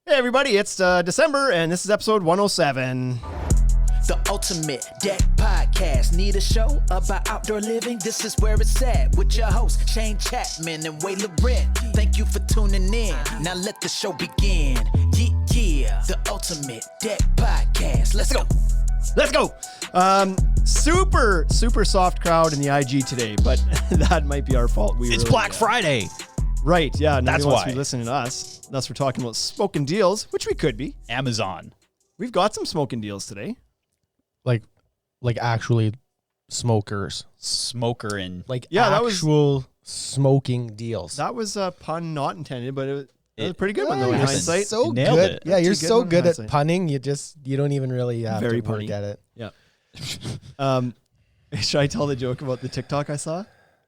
Hey everybody, it's December and this is episode 107. The Ultimate Deck Podcast. Need a show about outdoor living? This is where it's at with your hosts, Shane Chapman and Way Laurent. Thank you for tuning in. Now let the show begin. Yeah. The Ultimate Deck Podcast. Let's go. Let's go. Super soft crowd in the IG today, but that might be our fault. It's really, Black Friday. Right, yeah. That's why. wants to be listening to us. Unless we're talking about smoking deals, which we could be. Amazon. We've got some smoking deals today. Like actually smokers. Smoker in. Like yeah, actual smoking deals. That was a pun not intended, but it was a pretty good one though in You're hindsight. so nailed good. it. Yeah, you're Too so good good in at hindsight. punning. You don't even really have Very to work punny. at it. Yeah. Should I tell the joke about the TikTok I saw?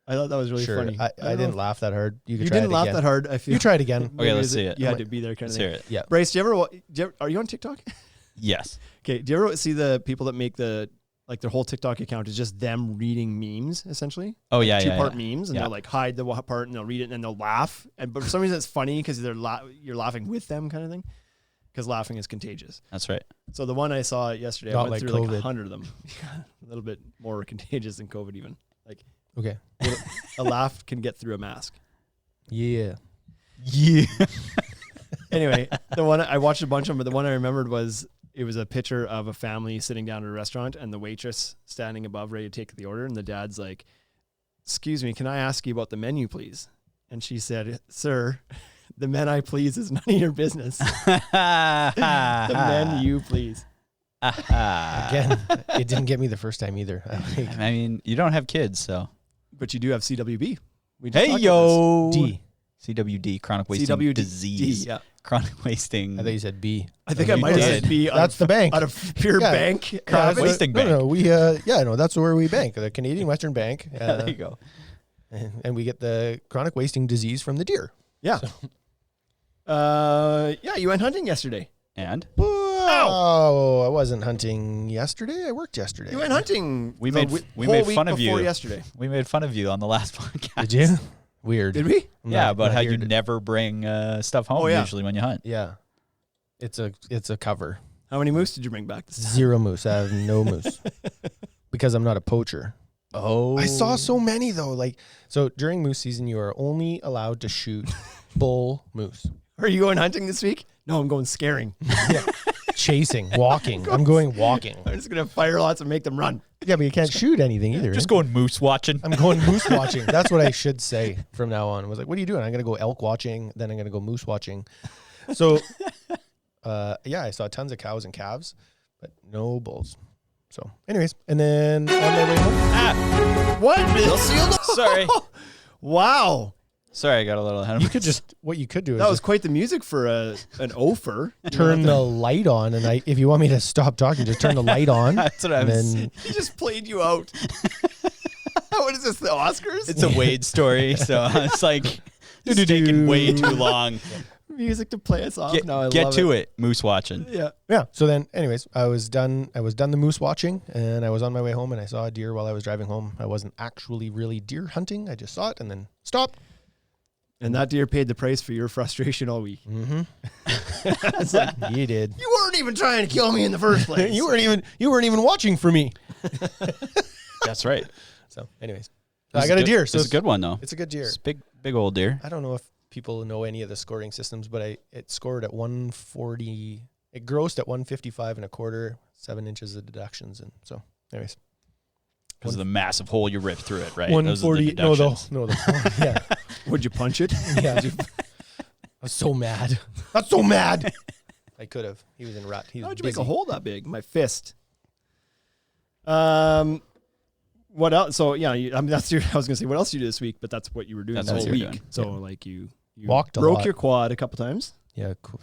I thought that was really Sure. funny. I didn't laugh that hard. You You try didn't it laugh again. that hard. I feel You try it again. Okay, let's see it. You had to be there, kind Let's of thing. hear it. Yeah. Bryce, are you on TikTok? Yes. Okay. Do you ever see the people that make their whole TikTok account is just them reading memes, essentially? Oh, yeah, yeah. Two-part memes, and Yeah. they'll like hide the part and they'll read it and then they'll laugh. But for some reason, it's funny because you're laughing with them, kind of thing. Because laughing is contagious. That's right. So the one I saw yesterday, Not I went like through like COVID. 100 of them. A little bit more contagious than COVID, even. Like Okay. a laugh can get through a mask. Yeah. Yeah. Anyway, the one I watched a bunch of them, but the one I remembered was it was a picture of a family sitting down at a restaurant and the waitress standing above ready to take the order, and the dad's like, "Excuse me, can I ask you about the menu, please?" And she said, "Sir, the men I please is none of your business. The menu, please." Again, it didn't get me the first time either. I mean, you don't have kids, so. But you do have CWB. We just Hey, talked about yo. D. CWD, chronic this. wasting CWD, disease. yeah. Chronic wasting. I thought you said B. I think You I might have did. said B. That's the bank. Out of pure Yeah. bank. Chronic habit. wasting bank. No, we that's where we bank. The Canadian Western Bank. There you go. And we get the chronic wasting disease from the deer. Yeah. Yeah, you went hunting yesterday. And Oh, I wasn't hunting yesterday. I worked yesterday. You went hunting. We the made whole made week fun of before you. yesterday. We made fun of you on the last podcast. Did you? Weird. Did we? I'm Yeah, not- about not how here you to- never bring stuff home Oh, yeah. usually when you hunt. Yeah. It's a cover. How many moose did you bring back this time? 0 moose. I have no moose. Because I'm not a poacher. Oh. I saw so many though. So during moose season, you are only allowed to shoot bull moose. Are you going hunting this week? No, I'm going scaring. Chasing, walking. I'm going walking. I'm just going to fire lots and make them run. Yeah, but you can't shoot anything either. Just going moose watching. I'm going moose watching. That's what I should say from now on. I was like, what are you doing? I'm going to go elk watching. Then I'm going to go moose watching. So, yeah, I saw tons of cows and calves, but no bulls. So anyways, and then on my way home, What? Sorry. Wow. Sorry, I got a little ahead of you could just, what you could do is That was just quite the music for an ofer. turn the light on. And if you want me to stop talking, just turn the light on. That's what I and was. then He just played you out. What is this, the Oscars? It's a Wade story, so it's like it's taking way too long. music to play us off. No, I Get love to it, moose watching. Yeah. yeah. So then anyways, I was done the moose watching and I was on my way home and I saw a deer while I was driving home. I wasn't actually really deer hunting. I just saw it and then stopped. And that deer paid the price for your frustration all week. Mm-hmm. It's like, You did. you weren't even trying to kill me in the first place. you weren't even watching for me. That's right. So anyways, This I is got a good- deer. This So is a good one though. it's a good deer. It's big old deer. I don't know if people know any of the scoring systems, but it scored at 140. It grossed at 155 and a quarter, 7 inches of deductions. And so anyways, Because of the massive hole you ripped through it, right? Those are 140. the deductions. Yeah. Would you punch it? Yeah. I was so mad. I'm so mad. I could have. He was in rut. He was How'd you busy. make a hole that big? My fist. What else? So yeah, I mean I was gonna say what else you did this week, but that's what you were doing That's the what whole you were week. doing. So like you Walked a broke lot. your quad a couple times. Yeah. Cool.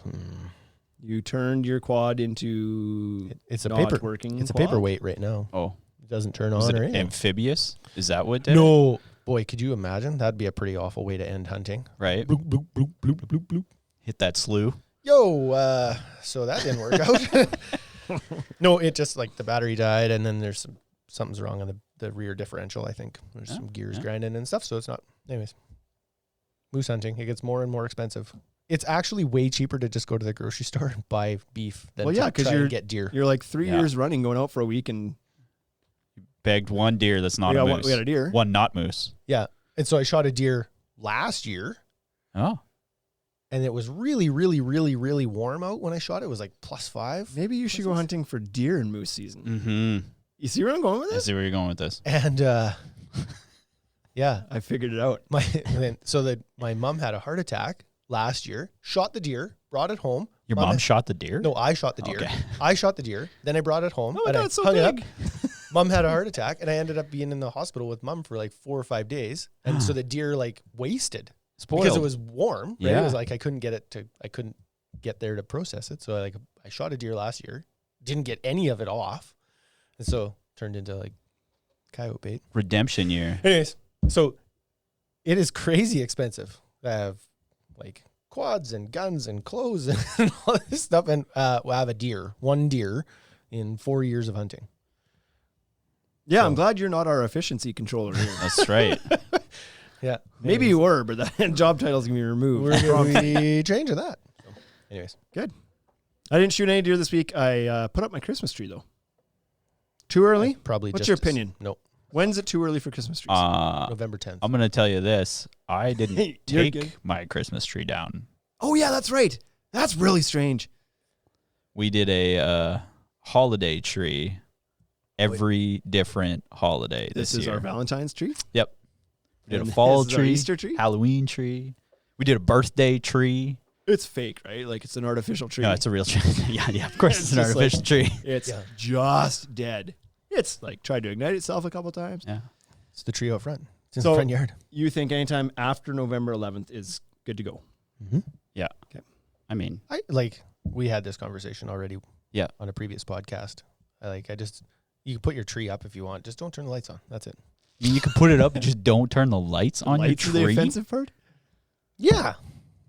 You turned your quad into It's a not paper. working. It's a quad? paperweight right now. Oh, It doesn't turn was on it or anything. amphibious? Is that what did it? No. Boy, could you imagine? That'd be a pretty awful way to end hunting. Right? Bloop, bloop, bloop, bloop, bloop, bloop. Hit that slough. Yo, so that didn't work out. No, it just like the battery died, and then there's something's wrong on the rear differential. I think there's some gears grinding and stuff. So it's not. Anyways, moose hunting, it gets more and more expensive. it's actually way cheaper to just go to the grocery store and buy beef than Well, yeah, to 'cause try you're- and get deer. You're like 3 Yeah. years running going out for a week and Bagged one deer that's not we a got, moose. we got a deer. One not moose. Yeah. And so I shot a deer last year, Oh. and it was really, really, really, really warm out when I shot it. It was like +5. Maybe you should go hunting for deer in moose season. Mm-hmm. You see where I'm going with I this? see where you're going with this. And yeah, I figured it out. my mom had a heart attack last year, shot the deer, brought it home. Your mom shot the deer? No, I shot the deer. Okay. I shot the deer. Then I brought it home. Oh, and that's I so hung it big. up. Mom had a heart attack, and I ended up being in the hospital with mom for like 4 or 5 days. And so the deer like wasted because it was warm. Right? Yeah. It was like I couldn't get there to process it. So I shot a deer last year, didn't get any of it off, and so turned into like coyote bait. Redemption year. Anyways, so it is crazy expensive. I have like quads and guns and clothes and all this stuff, and I have one deer in 4 years of hunting. Yeah, I'm glad you're not our efficiency controller here. That's right. Yeah, Maybe you were, but that job title's going to be removed. we're gonna be changing that. So, anyways, Good. I didn't shoot any deer this week. I put up my Christmas tree, though. Too early? probably. What's just your opinion? Nope. When's it too early for Christmas trees? November 10th. I'm going to tell you this. I didn't You're good. take my Christmas tree down. Oh, yeah, that's right. That's really strange. We did a holiday tree every different holiday This this is year. our Valentine's tree? Yep. We did And a fall this is our tree, Easter tree? Halloween tree. We did a birthday tree. It's fake, right? Like it's an artificial tree. No, it's a real tree. yeah, of course it's an just like- artificial tree. It's Yeah. just dead. It's like tried to ignite itself a couple times. Yeah. It's the tree out front. It's in So- the front yard. You think anytime after November 11th is good to go? Yeah. Okay. I mean, We had this conversation already. Yeah. On a previous podcast. You can put your tree up if you want. Just don't turn the lights on. That's it. you can put it up, but just don't turn the lights on Lights your are the tree. offensive part? Yeah.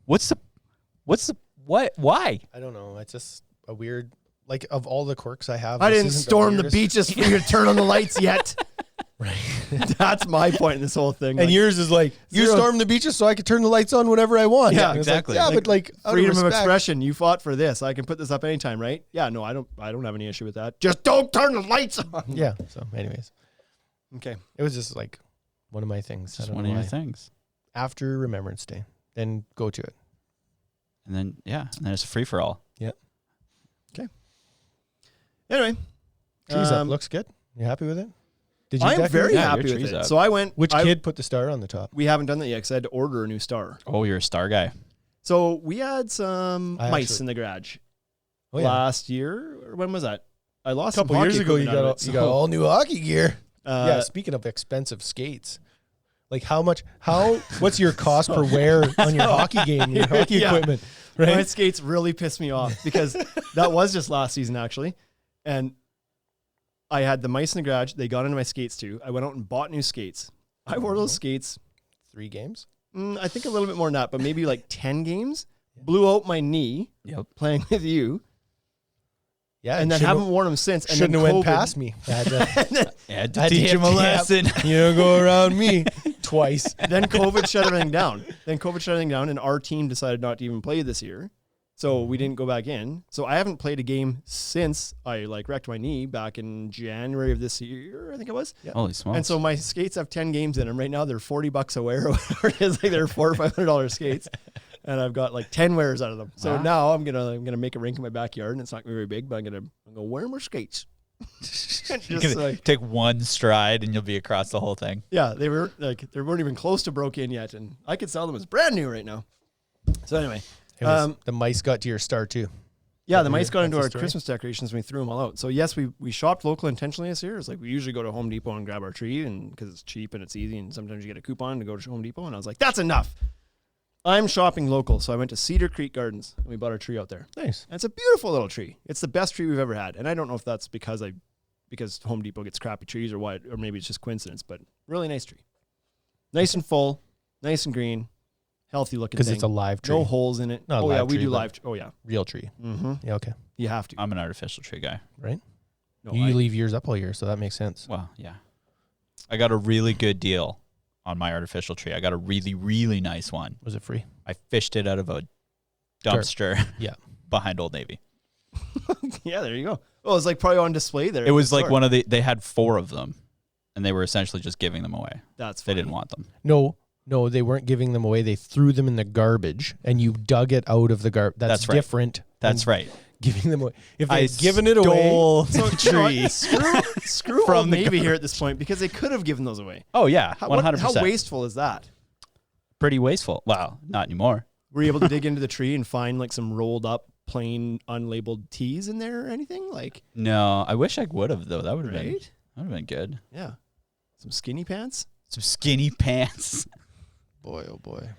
What? Why? I don't know. It's just a weird, like, of all the quirks I have. I this didn't isn't storm the weirdest. beaches for you to turn on the lights yet. Right. That's my point in this whole thing. And Like, yours is like, you Zero- storm the beaches so I can turn the lights on whenever I want. Yeah, And it's like, exactly. yeah, Like, but like, out freedom of respect- expression. You fought for this. I can put this up anytime, right? Yeah, no, I don't have any issue with that. Just don't turn the lights on. Yeah. So, anyways, Okay. it was just like one of my things. I Just don't one know of your why. things. After Remembrance Day, then go to it. And then it's a free for all. Anyway, Trees up. Looks good. You happy with it? Did you I'm decorate very it? Yeah, happy your with tree's it. up. So I went. Which I- kid put the star on the top? We haven't done that yet because I had to order a new star. Oh, you're a star guy. So we had some I mice actually- in the garage Oh, yeah. last year. Or when was that? I A lost couple some years hockey ago, you equipment out got of it, you got so, all new hockey gear. uh, Yeah. Speaking of expensive skates, like what's your cost per wear on your hockey game, your hockey Yeah. equipment, My right? skates really pissed me off because that was just last season actually, and I had the mice in the garage. They got into my skates too. I went out and bought new skates. I wore those skates. 3 games. I think a little bit more than that, but maybe like 10 games. Blew out my knee Yep. playing with you, Yeah, and then haven't worn them since. And shouldn't then have went COVID- past me. I had to, Had I to had to teach him a hit- lesson. You don't go around me twice. Then COVID shut everything down. And our team decided not to even play this year. So we didn't go back in. So I haven't played a game since I wrecked my knee back in January of this year, I think it was. Holy smokes. And so my skates have 10 games in them. Right now they're $40 a wear or whatever it is. Like they're $400 or $500 skates. And I've got like 10 wears out of them. So Wow. now I'm gonna make a rink in my backyard, and it's not gonna be very big, but I'm gonna wear more skates. You're Just gonna like, take one stride and you'll be across the whole thing. yeah, they weren't even close to broke in yet, and I could sell them as brand new right now. So anyway, The mice got to your star too. yeah, the mice got into That's our the story. Christmas decorations and we threw them all out. So yes, we shopped local intentionally this year. It's like we usually go to Home Depot and grab our tree, and because it's cheap and it's easy, and sometimes you get a coupon to go to Home Depot. And I was like, that's enough. I'm shopping local, so I went to Cedar Creek Gardens and we bought our tree out there. Nice. And it's a beautiful little tree. It's the best tree we've ever had. And I don't know if that's because Home Depot gets crappy trees or what, or maybe it's just coincidence, but really nice tree. Nice and full, nice and green, healthy looking Because thing. it's a live tree. No holes in it. Not a Oh yeah, live we tree, do but- live. Oh yeah. Real tree. Mm-hmm. Yeah, okay. You have to. I'm an artificial tree guy. Right? No, you I- leave yours up all year, so that makes sense. Well, yeah. I got a really good deal on my artificial tree. I got a really, really nice one. Was it free? I fished it out of a dumpster Yeah. behind Old Navy. Yeah, there you go. Oh, it's like probably on display there. It was like one of they had 4 of them, and they were essentially just giving them away. That's They funny. didn't want them. No, they weren't giving them away. They threw them in the garbage, and you dug it out of the garbage. That's right. different. That's than right. Giving them away. If I they'd given it away, stole So the you know what? tree. Screw From Old the Navy here at this point because they could have given those away. Oh yeah, How, 100%. how wasteful is that? Pretty wasteful. Wow, not anymore. Were you able to dig into the tree and find like some rolled up, plain, unlabeled teas in there or anything? Like, No, I wish I would have though. That would have been right? good. Yeah. Some skinny pants? Some skinny pants. boy, oh boy.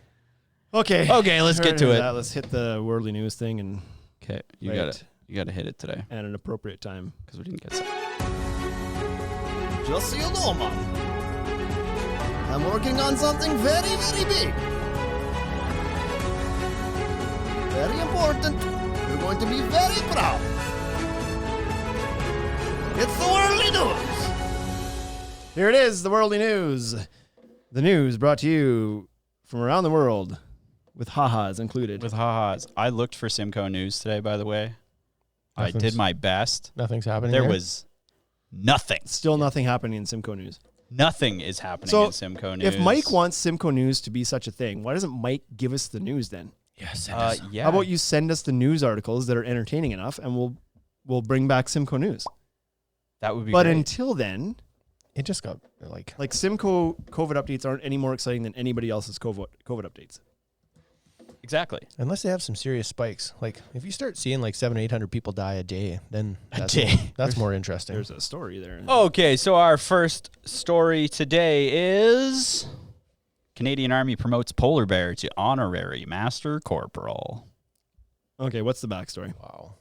Okay. Okay, let's get to it. Let's hit the worldly news thing and Okay, you Right. gotta hit it today at an appropriate time. because we didn't get some. Just so you know, man. I'm working on something very, very big. Very important. You're going to be very proud. It's the worldly news. Here it is, the worldly news. The news brought to you from around the world with ha-has included. With ha-has. I looked for Simcoe News today, by the way. I did my best. Nothing's happening. There was nothing. Still nothing happening in Simcoe News. Nothing is happening So, in Simcoe News. If Mike wants Simcoe News to be such a thing, why doesn't Mike give us the news then? Yes. yeah. How about you send us the news articles that are entertaining enough, and we'll bring back Simcoe News. That would be But great. until then, It just got like Simcoe COVID updates aren't any more exciting than anybody else's COVID updates. Exactly. unless they have some serious spikes. Like if you start seeing like 700-800 people die a day, then that's day. More, that's more interesting. There's a story there. Okay, so our first story today is Canadian Army promotes polar bear to honorary master corporal. Okay, what's the backstory? Wow.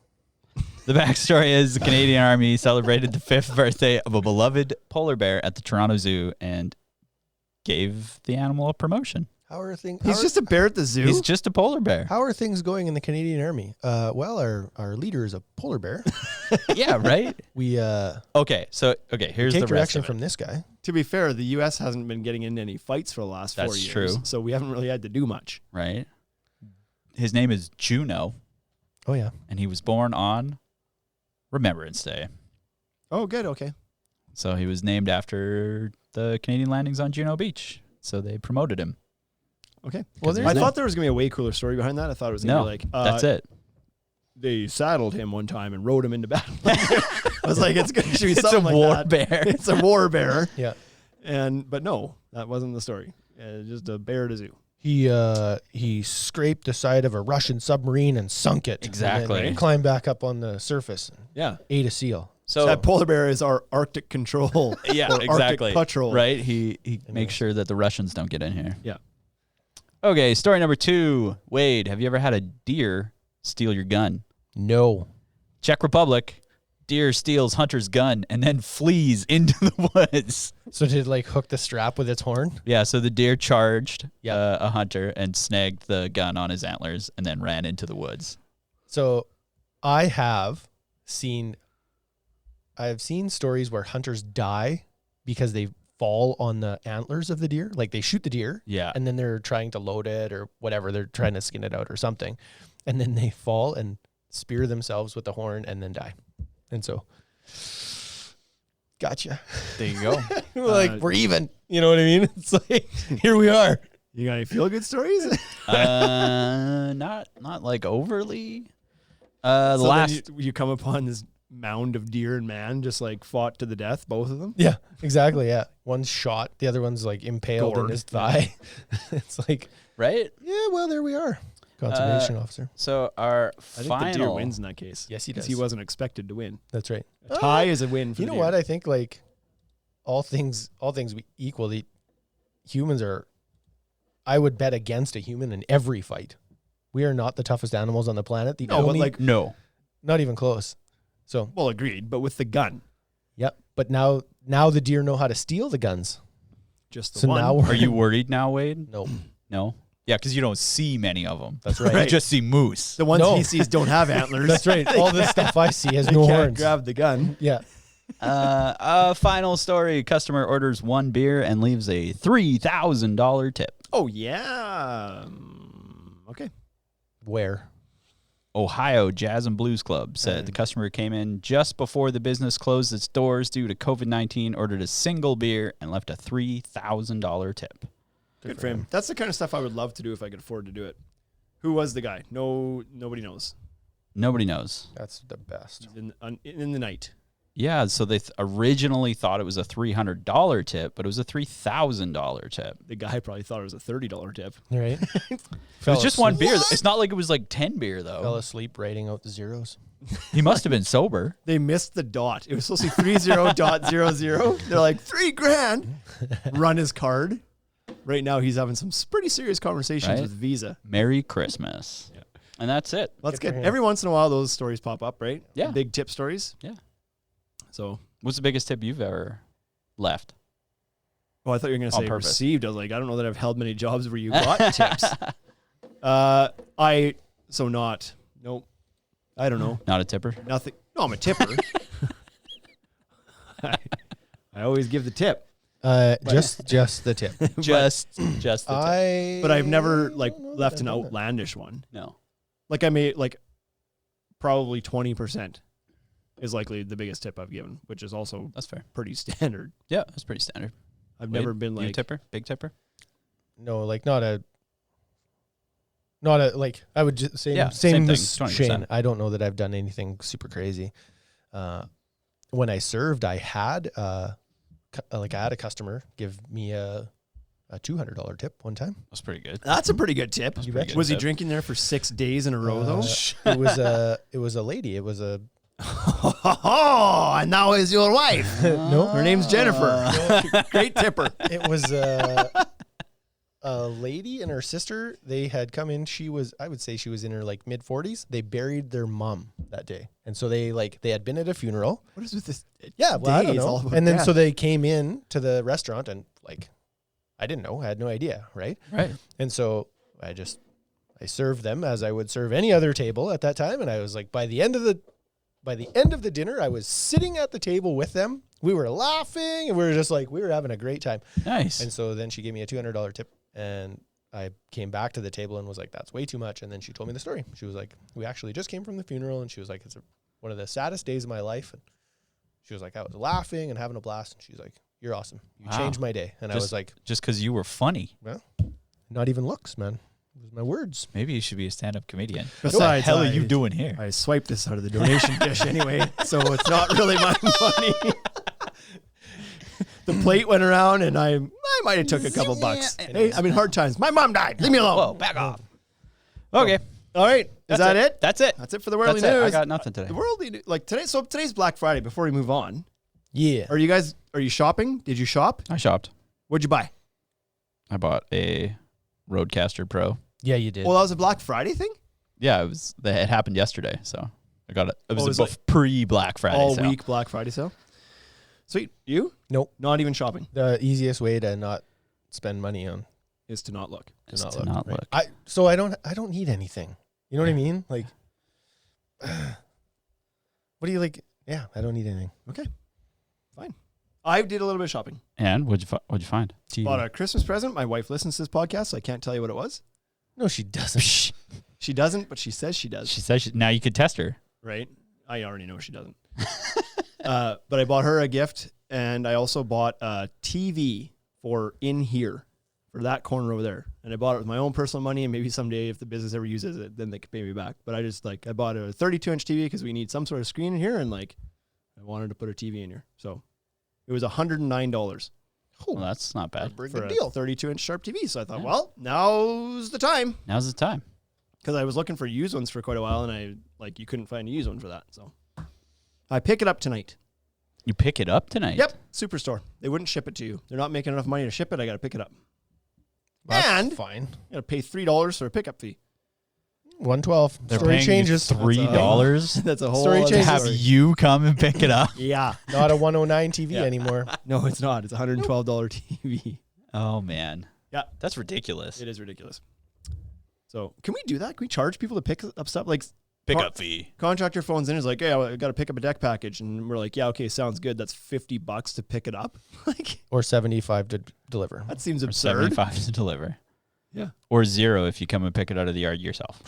The backstory is the Canadian Army celebrated the 5th birthday of a beloved polar bear at the Toronto Zoo and gave the animal a promotion. How are things? He's just a bear at the zoo. He's just a polar bear. How are things going in the Canadian Army? Well, our leader is a polar bear. Yeah, right? We Okay, here's take the rest direction of it. from this guy. To be fair, the U.S. hasn't been getting into any fights for the last 4 That's years. true. So we haven't really had to do much. Right? His name is Juno, Oh yeah. and he was born on Remembrance Day. Oh, good. Okay. So he was named after the Canadian landings on Juno Beach. So they promoted him. Okay. Well, I thought there was going to be a way cooler story behind that. I thought it was going to No, be like, that's it. They saddled him one time and rode him into battle. I was like, it's going to be It's something a like war that. bear. It's a war bear. Yeah. But no, that wasn't the story. Just a bear at a zoo. He scraped the side of a Russian submarine and sunk it. Exactly. And then climbed back up on the surface. And Yeah. ate a seal. So that polar bear is our Arctic control. yeah, or exactly. Arctic patrol. Right? He makes sure that the Russians don't get in here. Yeah. Okay, story number 2. Wade, have you ever had a deer steal your gun? No. Czech Republic, deer steals hunter's gun and then flees into the woods. So did it like hook the strap with its horn? Yeah, so the deer charged a hunter and snagged the gun on his antlers and then ran into the woods. So I have seen stories where hunters die because they fall on the antlers of the deer. Like they shoot the deer. Yeah. And then they're trying to load it or whatever. They're trying to skin it out or something. And then they fall and spear themselves with the horn and then die. And so, gotcha. There you go. We're even. You know what I mean? It's like, here we are. You got any feel good stories? Not like overly. The So last then you come upon this mound of deer and man just like fought to the death, both of them. Yeah, exactly. Yeah. One's shot. The other one's like impaled in Gored. his thigh. It's like, right? yeah, well, there we are. Conservation officer. So our I think final the deer wins in that case. Yes, he 'Cause does. He wasn't expected to win. That's right. A tie is a win for You the know deer. what? I think like all things we equally, humans are, I would bet against a human in every fight. We are not the toughest animals on the planet. The No, but only, like, no. not even close. So, well, agreed, but with the gun, yep. But now the deer know how to steal the guns. just the So one. now we're Are you worried now, Wade? no. No. Yeah, because you don't see many of them. That's right. You just see moose. the ones No. he sees don't have antlers. That's right. All this stuff I see has They no can't horns. grab the gun. Yeah. Final story. Customer orders 1 beer and leaves a $3,000 tip. Oh yeah. Okay. Where? Ohio Jazz and Blues Club said the customer came in just before the business closed its doors due to COVID-19, ordered a single beer, and left a $3,000 tip. Good for him. That's the kind of stuff I would love to do if I could afford to do it. Who was the guy? Nobody knows. Nobody knows. That's the best. In the night. Yeah, so they originally thought it was a $300 tip, but it was a $3,000 tip. The guy probably thought it was a $30 tip. Right. It was just one beer. It's not like it was like 10 beer, though. Fell asleep writing out the zeros. He must have been sober. They missed the dot. It was supposed to be 30.00. They're like, $3,000. Run his card. Right now, he's having some pretty serious conversations with Visa. Merry Christmas. Yeah. And that's it. That's good. Every once in a while, those stories pop up, right? Yeah. The big tip stories. Yeah. So, what's the biggest tip you've ever left? Oh, I thought you were going to say purpose. received. I was like, I don't know that I've held many jobs where you got tips. Nope. I don't know. Not a tipper? Nothing. No, I'm a tipper. I always give the tip. Just the tip. just the tip. But I've never left an outlandish one. No. Like I made probably 20% is likely the biggest tip I've given, which is also That's fair. pretty standard. Yeah, that's pretty standard. I've never been you tipper? Big tipper? No, not a I would just say Yeah, same same as thing, 20%. Shane. I don't know that I've done anything super crazy. When I served, I had I had a customer give me a $200 tip one time. That's pretty good. That's a pretty good tip. That's pretty good Was he tip. drinking there for 6 days in a row though? It was a lady. It was a and now is your wife. no. Her name's Jennifer. Great tipper. It was a lady and her sister. They had come in. I would say she was in her mid 40s. They buried their mom that day, and so they had been at a funeral. What is with this? Yeah, well, I don't Days all know. about And then death. so they came in to the restaurant, and I didn't know. I had no idea, right? Right. And so I served them as I would serve any other table at that time, and I was like, by the end of the dinner, I was sitting at the table with them. We were laughing, and we were just we were having a great time. Nice. And so then she gave me a $200 tip, and I came back to the table and was like, that's way too much. And then she told me the story. She was like, we actually just came from the funeral, and she was like, it's one of the saddest days of my life. And she was like, I was laughing and having a blast. And she's like, you're awesome. You Wow. changed my day. And I was like, just because you were funny. well, not even looks, man. It was my words. Maybe you should be a stand-up comedian. Besides, what the hell are you doing here? I swiped this out of the donation dish anyway, so it's not really my money. The plate went around, and I might have took a couple bucks. Hey, I'm in hard times. My mom died. Leave me alone. Whoa, back off. Okay. All right. Is that it? That's it. That's it for the worldly That's it. news. I got nothing today. The worldly news, today. So today's Black Friday. Before we move on, Yeah. are you shopping? Did you shop? I shopped. What'd you buy? I bought a Roadcaster Pro. Yeah, you did. Well, that was a Black Friday thing. Yeah, it happened yesterday, so I got it. It was Oh, a is it pre-Black Friday All sale. week Black Friday sale. Sweet. You? Nope. Not even shopping The easiest way to not spend money on is to not look. Just not to look, not right? look. I don't need anything. You know what I mean? What do you like? Yeah, I don't need anything. Okay. Fine. I did a little bit of shopping. And what'd you find? Bought a Christmas present. My wife listens to this podcast, so I can't tell you what it was. No, she doesn't. She doesn't, but she says she does. She says now you could test her. Right? I already know she doesn't. But I bought her a gift, and I also bought a TV for in here, for that corner over there. And I bought it with my own personal money, and maybe someday if the business ever uses it, then they can pay me back. But I bought a 32-inch TV because we need some sort of screen in here, and I wanted to put a TV in here. So it was $109 Well, that's not bad. Pretty for good a deal. 32-inch sharp TV. So I thought, well, now's the time. Now's the time. Because I was looking for used ones for quite a while, and you couldn't find a used one for that. So I pick it up tonight. You pick it up tonight? Yep, Superstore. They wouldn't ship it to you. They're not making enough money to ship it. I got to pick it up. That's And fine. I got to pay $3 for a pickup fee. 112. They're Story paying changes. you $3 That's a whole Story other to changes. have story. you come and pick it up. Yeah. Not a 109 TV Yeah. anymore. No, it's not. It's a $112 TV. Oh man. Yeah. That's ridiculous. It is ridiculous. So can we do that? Can we charge people to pick up stuff? Pickup fee. Contractor phones in is like, hey, I got to pick up a deck package. And we're like, yeah, okay, sounds good. That's $50 to pick it up. Or 75 to deliver. That seems Or absurd. 75 to deliver. Yeah. Or $0 if you come and pick it out of the yard yourself.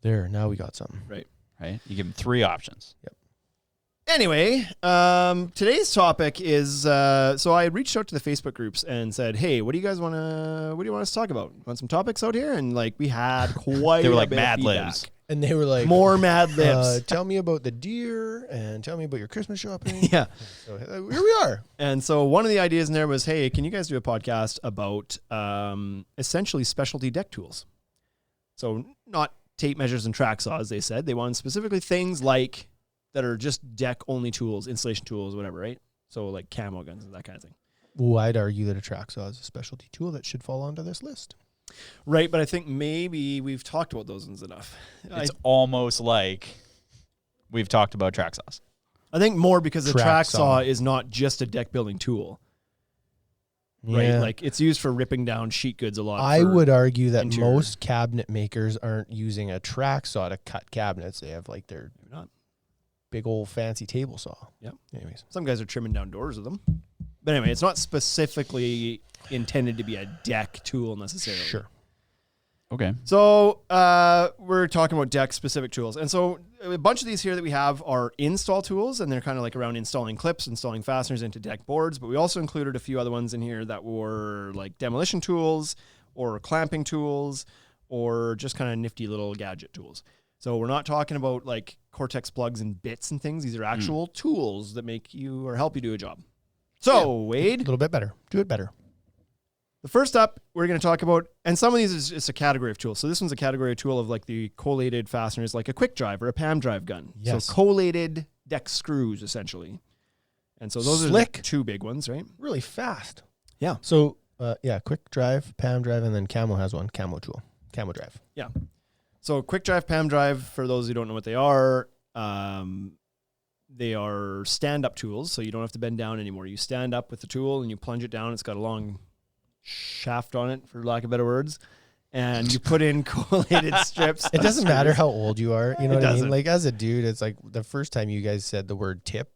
There, now we got something. Right. Right? You give them 3 options. Anyway, today's topic is so I reached out to the Facebook groups and said, "Hey, what do you guys want us to talk about? Want some topics out here?" And like we had quite They were a like bit of Mad feedback. Libs. And they were like, More Mad Libs. tell me about the deer and tell me about your Christmas shopping. Yeah. So here we are. And so one of the ideas in there was, "Hey, can you guys do a podcast about essentially specialty deck tools?" So not tape measures and track saws, they said. They wanted specifically things like that are just deck only tools, installation tools, whatever, right? So like camo guns and that kind of thing. Well, I'd argue that a track saw is a specialty tool that should fall onto this list. Right, but I think maybe we've talked about those ones enough. It's almost like we've talked about track saws. I think more because the Track track saw saw is not just a deck building tool, right? Yeah. Like it's used for ripping down sheet goods a lot. I for- would argue that interior. most cabinet makers aren't using a track saw to cut cabinets. They have like their Maybe not. big old fancy table saw. Yep. Anyways. Some guys are trimming down doors with them. But anyway, it's not specifically intended to be a deck tool necessarily. Sure. Okay. So we're talking about deck specific tools. And so a bunch of these here that we have are install tools, and they're kind of like around installing clips, installing fasteners into deck boards. But we also included a few other ones in here that were like demolition tools or clamping tools or just kind of nifty little gadget tools. So we're not talking about like Cortex plugs and bits and things. These are actual tools that make you or help you do a job. So, A Wade, little bit better. Do it better. the first up, we're going to talk about, and some of these is just a category of tools. So this one's a category of tool of like the collated fasteners, like a quick drive or a Pam drive gun. Yes. So collated deck screws, essentially. And so those Slick. are the 2 big ones, right? Really fast. Yeah. So, quick drive, Pam drive, and then Camo has one. Camo tool. Camo drive. Yeah. So quick drive, Pam drive, for those who don't know what they are stand-up tools, so you don't have to bend down anymore. You stand up with the tool and you plunge it down. It's got a long shaft on it, for lack of better words, and you put in collated strips. It doesn't matter how old you are. You know It what I doesn't. mean? Like as a dude, it's like the first time you guys said the word tip.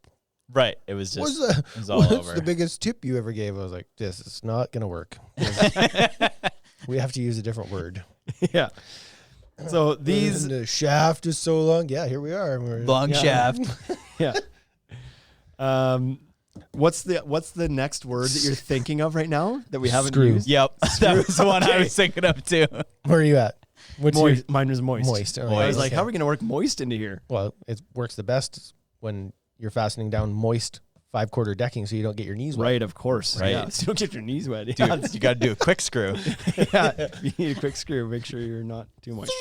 Right. It was just, What's it was all what's over. the biggest tip you ever gave? I was like, this is not going to work. We have to use a different word. Yeah. So these, And the shaft is so long. Yeah, here we are. We're, Long shaft. yeah. What's the next word that you're thinking of right now that we haven't Screw. used? Yep. That was the one I Okay. was thinking of too. Where are you at? What's your Moist. Mine was moist. moist? Oh, I was Moist. like, okay. how are we going to work moist into here? Well, it works the best when you're fastening down moist 5/4 decking so you don't get your knees wet. Right, of course. Right. Yeah. So you don't get your knees wet. Yeah, Dude, you got to do a quick screw. yeah. You need a quick screw. Make sure you're not too moist.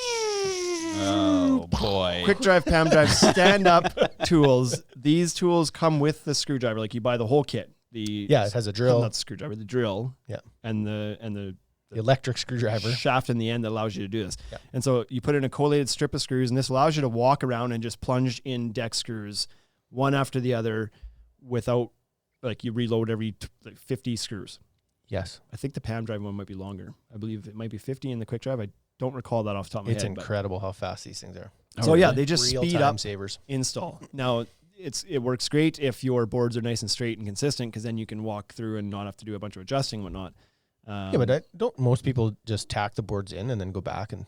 Oh, boy. Quick drive, Pam drive, stand up tools. These tools come with the screwdriver. Like you buy the whole kit. Yeah, it has a drill, Not the screwdriver, the drill. Yeah. And the the electric screwdriver. shaft in the end that allows you to do this. Yeah. And so you put in a collated strip of screws, and this allows you to walk around and just plunge in deck screws one after the other without, like, you reload every 50 screws. Yes. I think the Pam drive one might be longer. I believe it might be 50 in the quick drive. I don't recall that off the top of my It's head. but- incredible how fast these things are. So yeah, they just Real speed time up savers. install. Now it works great if your boards are nice and straight and consistent, because then you can walk through and not have to do a bunch of adjusting and whatnot. Yeah, but don't most people just tack the boards in and then go back and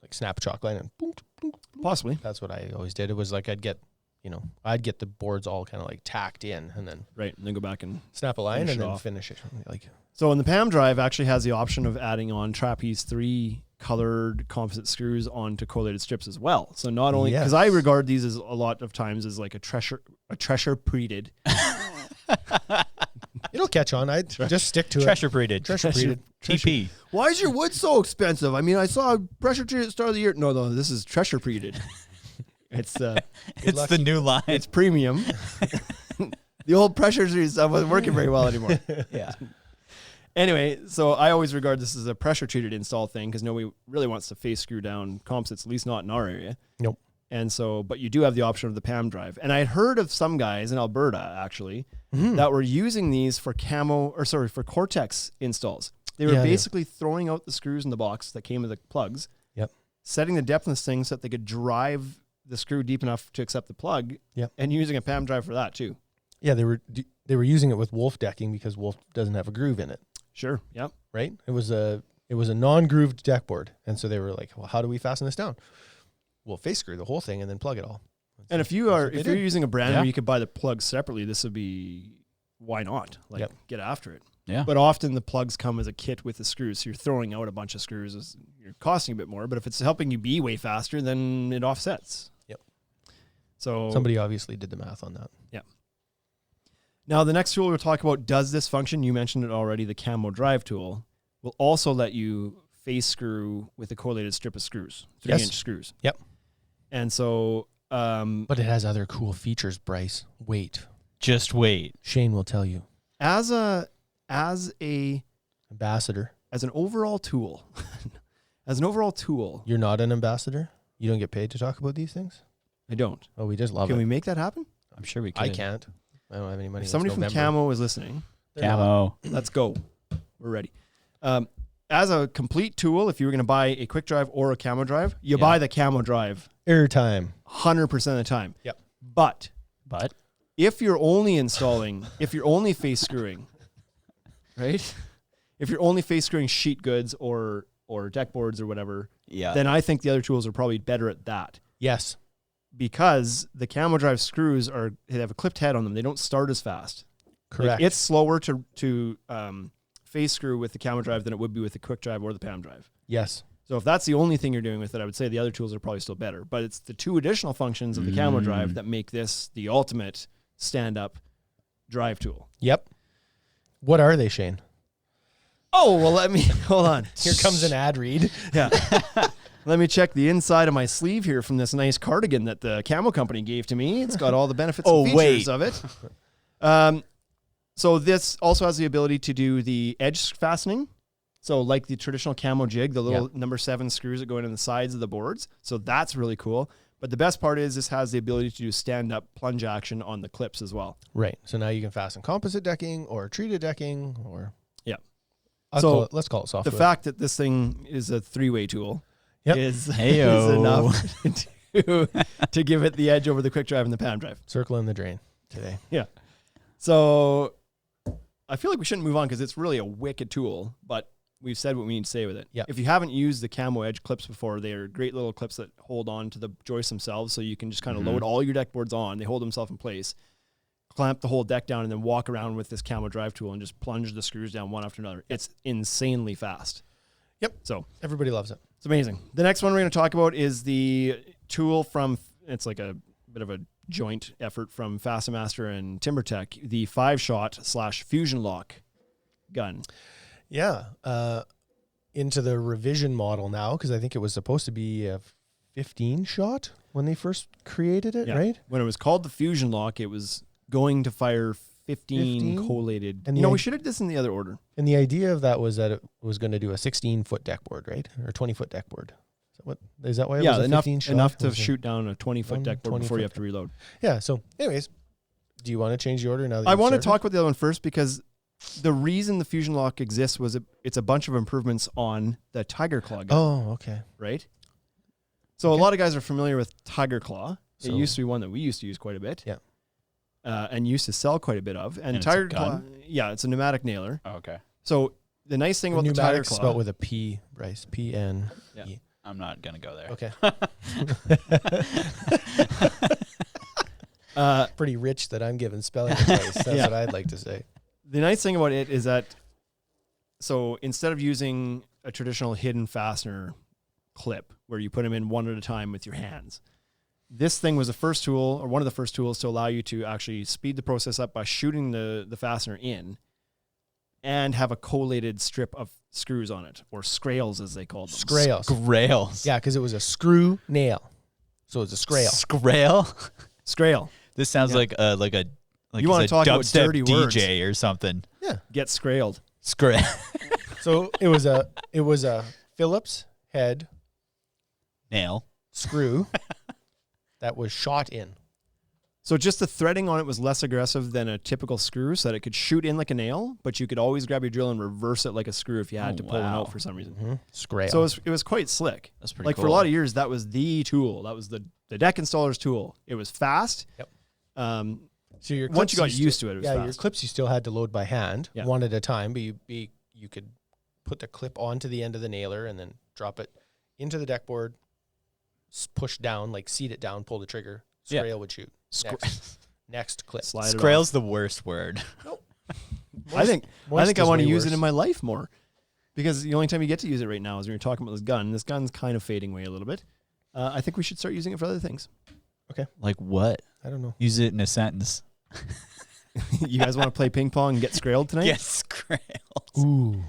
like snap a chalk line and boom, boom, boom? Possibly, That's what I always did. It was like I'd get the boards all kind of like tacked in and then right, and then go back and snap a line Finish and it then off. finish it. Like So, and the Pam drive actually has the option of adding on trapeze 3 colored composite screws onto collated strips as well. So not only, because I Yes. regard these as a lot of times as like a treasure preted. it'll catch on. I'd just stick to it. Treasure breeded. Treasure breeded. TP. Why is your wood so expensive? I mean, I saw a pressure treated at the start of the year. No, this is treasure preted. It's It's luck. the new line. it's premium. The old pressure treated stuff wasn't working very well anymore. Yeah. Anyway, so I always regard this as a pressure treated install thing, because nobody really wants to face screw down composites, at least not in our area. Nope. And so, but you do have the option of the Pam drive. And I had heard of some guys in Alberta actually Mm-hmm. that were using these for for Cortex installs. They were Yeah, yeah. basically throwing out the screws in the box that came with the plugs, Yep. setting the depth in this thing so that they could drive the screw deep enough to accept the plug, Yep. and using a Pam drive for that too. Yeah, they were using it with wolf decking because wolf doesn't have a groove in it, Sure. Yep. right? It was a non-grooved deck board, and so they were like, "Well, how do we fasten this down?" face screw the whole thing and then plug it all. And if you're using a brand Yeah. where you could buy the plugs separately, this would be, why not? Like, Yep. get after it. Yeah. But often the plugs come as a kit with the screws. So you're throwing out a bunch of screws. You're costing a bit more. But if it's helping you be way faster, then it offsets. Yep. So Somebody obviously did the math on that. Yeah. Now, the next tool we'll talk about does this function. You mentioned it already. The camo drive tool will also let you face screw with a collated strip of screws, 3-inch screws. Yep. And so... But it has other cool features, Bryce. Wait. Just wait. Shane will tell you. as an Ambassador. overall tool, You're not an ambassador? You don't get paid to talk about these things? I don't. Oh, we just love Can it. we make that happen? I'm sure we could. I can't. I don't have any money. If somebody from Camo is listening, Camo. let's go. We're ready. As a complete tool, if you were going to buy a quick drive or a camo drive, you buy the camo drive Airtime. 100% of the time. Yep. But But if you're only face screwing, right? If you're only face screwing sheet goods or deck boards or whatever, then I think the other tools are probably better at that. Yes. Because the camo drive screws they have a clipped head on them. They don't start as fast. Correct. Like, it's slower to face screw with the camo drive than it would be with the quick drive or the PAM drive. Yes. So if that's the only thing you're doing with it, I would say the other tools are probably still better. But it's the two additional functions of the camo drive that make this the ultimate stand-up drive tool. Yep. What are they, Shane? Oh, well, let me, hold on. Here comes an ad read. Yeah. Let me check the inside of my sleeve here from this nice cardigan that the camo company gave to me. It's got all the benefits and features of it. So this also has the ability to do the edge fastening. So like the traditional camo jig, the little number 7 screws that go in the sides of the boards. So that's really cool. But the best part is this has the ability to do stand-up plunge action on the clips as well. Right. So now you can fasten composite decking or treated decking or... Yeah. let's call it softwood. The fact that this thing is a 3-way tool is enough to give it the edge over the quick drive and the PAM drive. Circle in the drain today. Yeah. So I feel like we shouldn't move on because it's really a wicked tool, but we've said what we need to say with it. Yeah. If you haven't used the camo edge clips before, they are great little clips that hold on to the joists themselves, so you can just kind of load all your deck boards on. They hold themselves in place, clamp the whole deck down, and then walk around with this camo drive tool and just plunge the screws down one after another. It's insanely fast. Yep. So Everybody loves it. it's amazing. The next one we're going to talk about is the tool from, it's like a bit of a joint effort from Fastenmaster and TimberTech, the 5-shot / fusion lock gun. Yeah. Into the revision model now, because I think it was supposed to be a 15-shot when they first created it, right? When it was called the fusion lock, it was going to fire 15 collated. And we should have this in the other order. And the idea of that was that it was going to do a 16-foot deck board, right? Or 20-foot deck board. Is that why it was a 15 shot? Enough to shoot down a 20-foot deck board before you have to reload. Yeah. So anyways, do you want to change the order now that I want to talk about the other one first because the reason the fusion lock exists was it's a bunch of improvements on the Tiger Claw gun. Oh, okay. Right? So a lot of guys are familiar with Tiger Claw. So- It used to be one that we used to use quite a bit. Yeah. And used to sell quite a bit of. And it's a Tiger gun? Claw, yeah, it's a pneumatic nailer. Oh, okay. So the nice thing about the Tiger Pneumatic Claw, spelled with a P, Bryce. P-N. Yeah. I'm not gonna go there. Okay. Pretty rich that I'm giving spelling advice. That's what I'd like to say. the nice thing about it is that, so instead of using a traditional hidden fastener clip where you put them in one at a time with your hands, this thing was the first tool, or one of the first tools, to allow you to actually speed the process up by shooting the fastener in and have a collated strip of screws on it, or scrails as they called them. Grails. Yeah, because it was a screw nail. So it's a scrail. Scrail. Scrail. This sounds like a You wanna a talk about dubstep dirty DJ or something. Yeah. Get scrailed. Scrail. So it was a Phillips head Nail. screw that was shot in. So just the threading on it was less aggressive than a typical screw, so that it could shoot in like a nail, but you could always grab your drill and reverse it like a screw if you had to pull it wow. out for some reason. Mm-hmm. Scrail. So it was quite slick. That's pretty Like cool. for a lot of years, that was the tool. That was the deck installer's tool. It was fast. Yep. Once So your you clips got used to it, it was your fast. clips you still had to load by hand, Yeah. one at a time, but you could put the clip onto the end of the nailer and then drop it into the deck board, push down, like seat it down, pull the trigger. Yeah. Scrael would shoot. Next clip. Slide it off. Scrail's the worst word. I think I Moist want to is way use it worse. in my life more, because the only time you get to use it right now is when you're talking about this gun. This gun's kind of fading away a little bit. I think we should start using it for other things. Like what? I don't know. Use it in a sentence. You guys want to play ping pong and get scrailed tonight? Get scrailed. Ooh.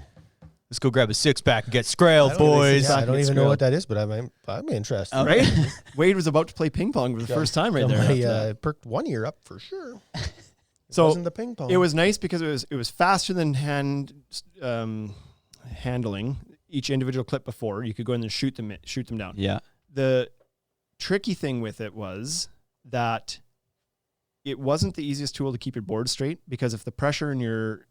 Let's go grab a 6-pack and get scrailed, boys. Yeah, I don't Get even know scrailed. what that is, but I'm interested. Oh. Right? Wade was about to play ping pong for the first time right there. after that. I perked one ear up for sure. It So, wasn't the ping pong. It was nice because it was faster than handling each individual clip before. You could go in and shoot them down. Yeah. The tricky thing with it was that it wasn't the easiest tool to keep your board straight, because if the pressure in your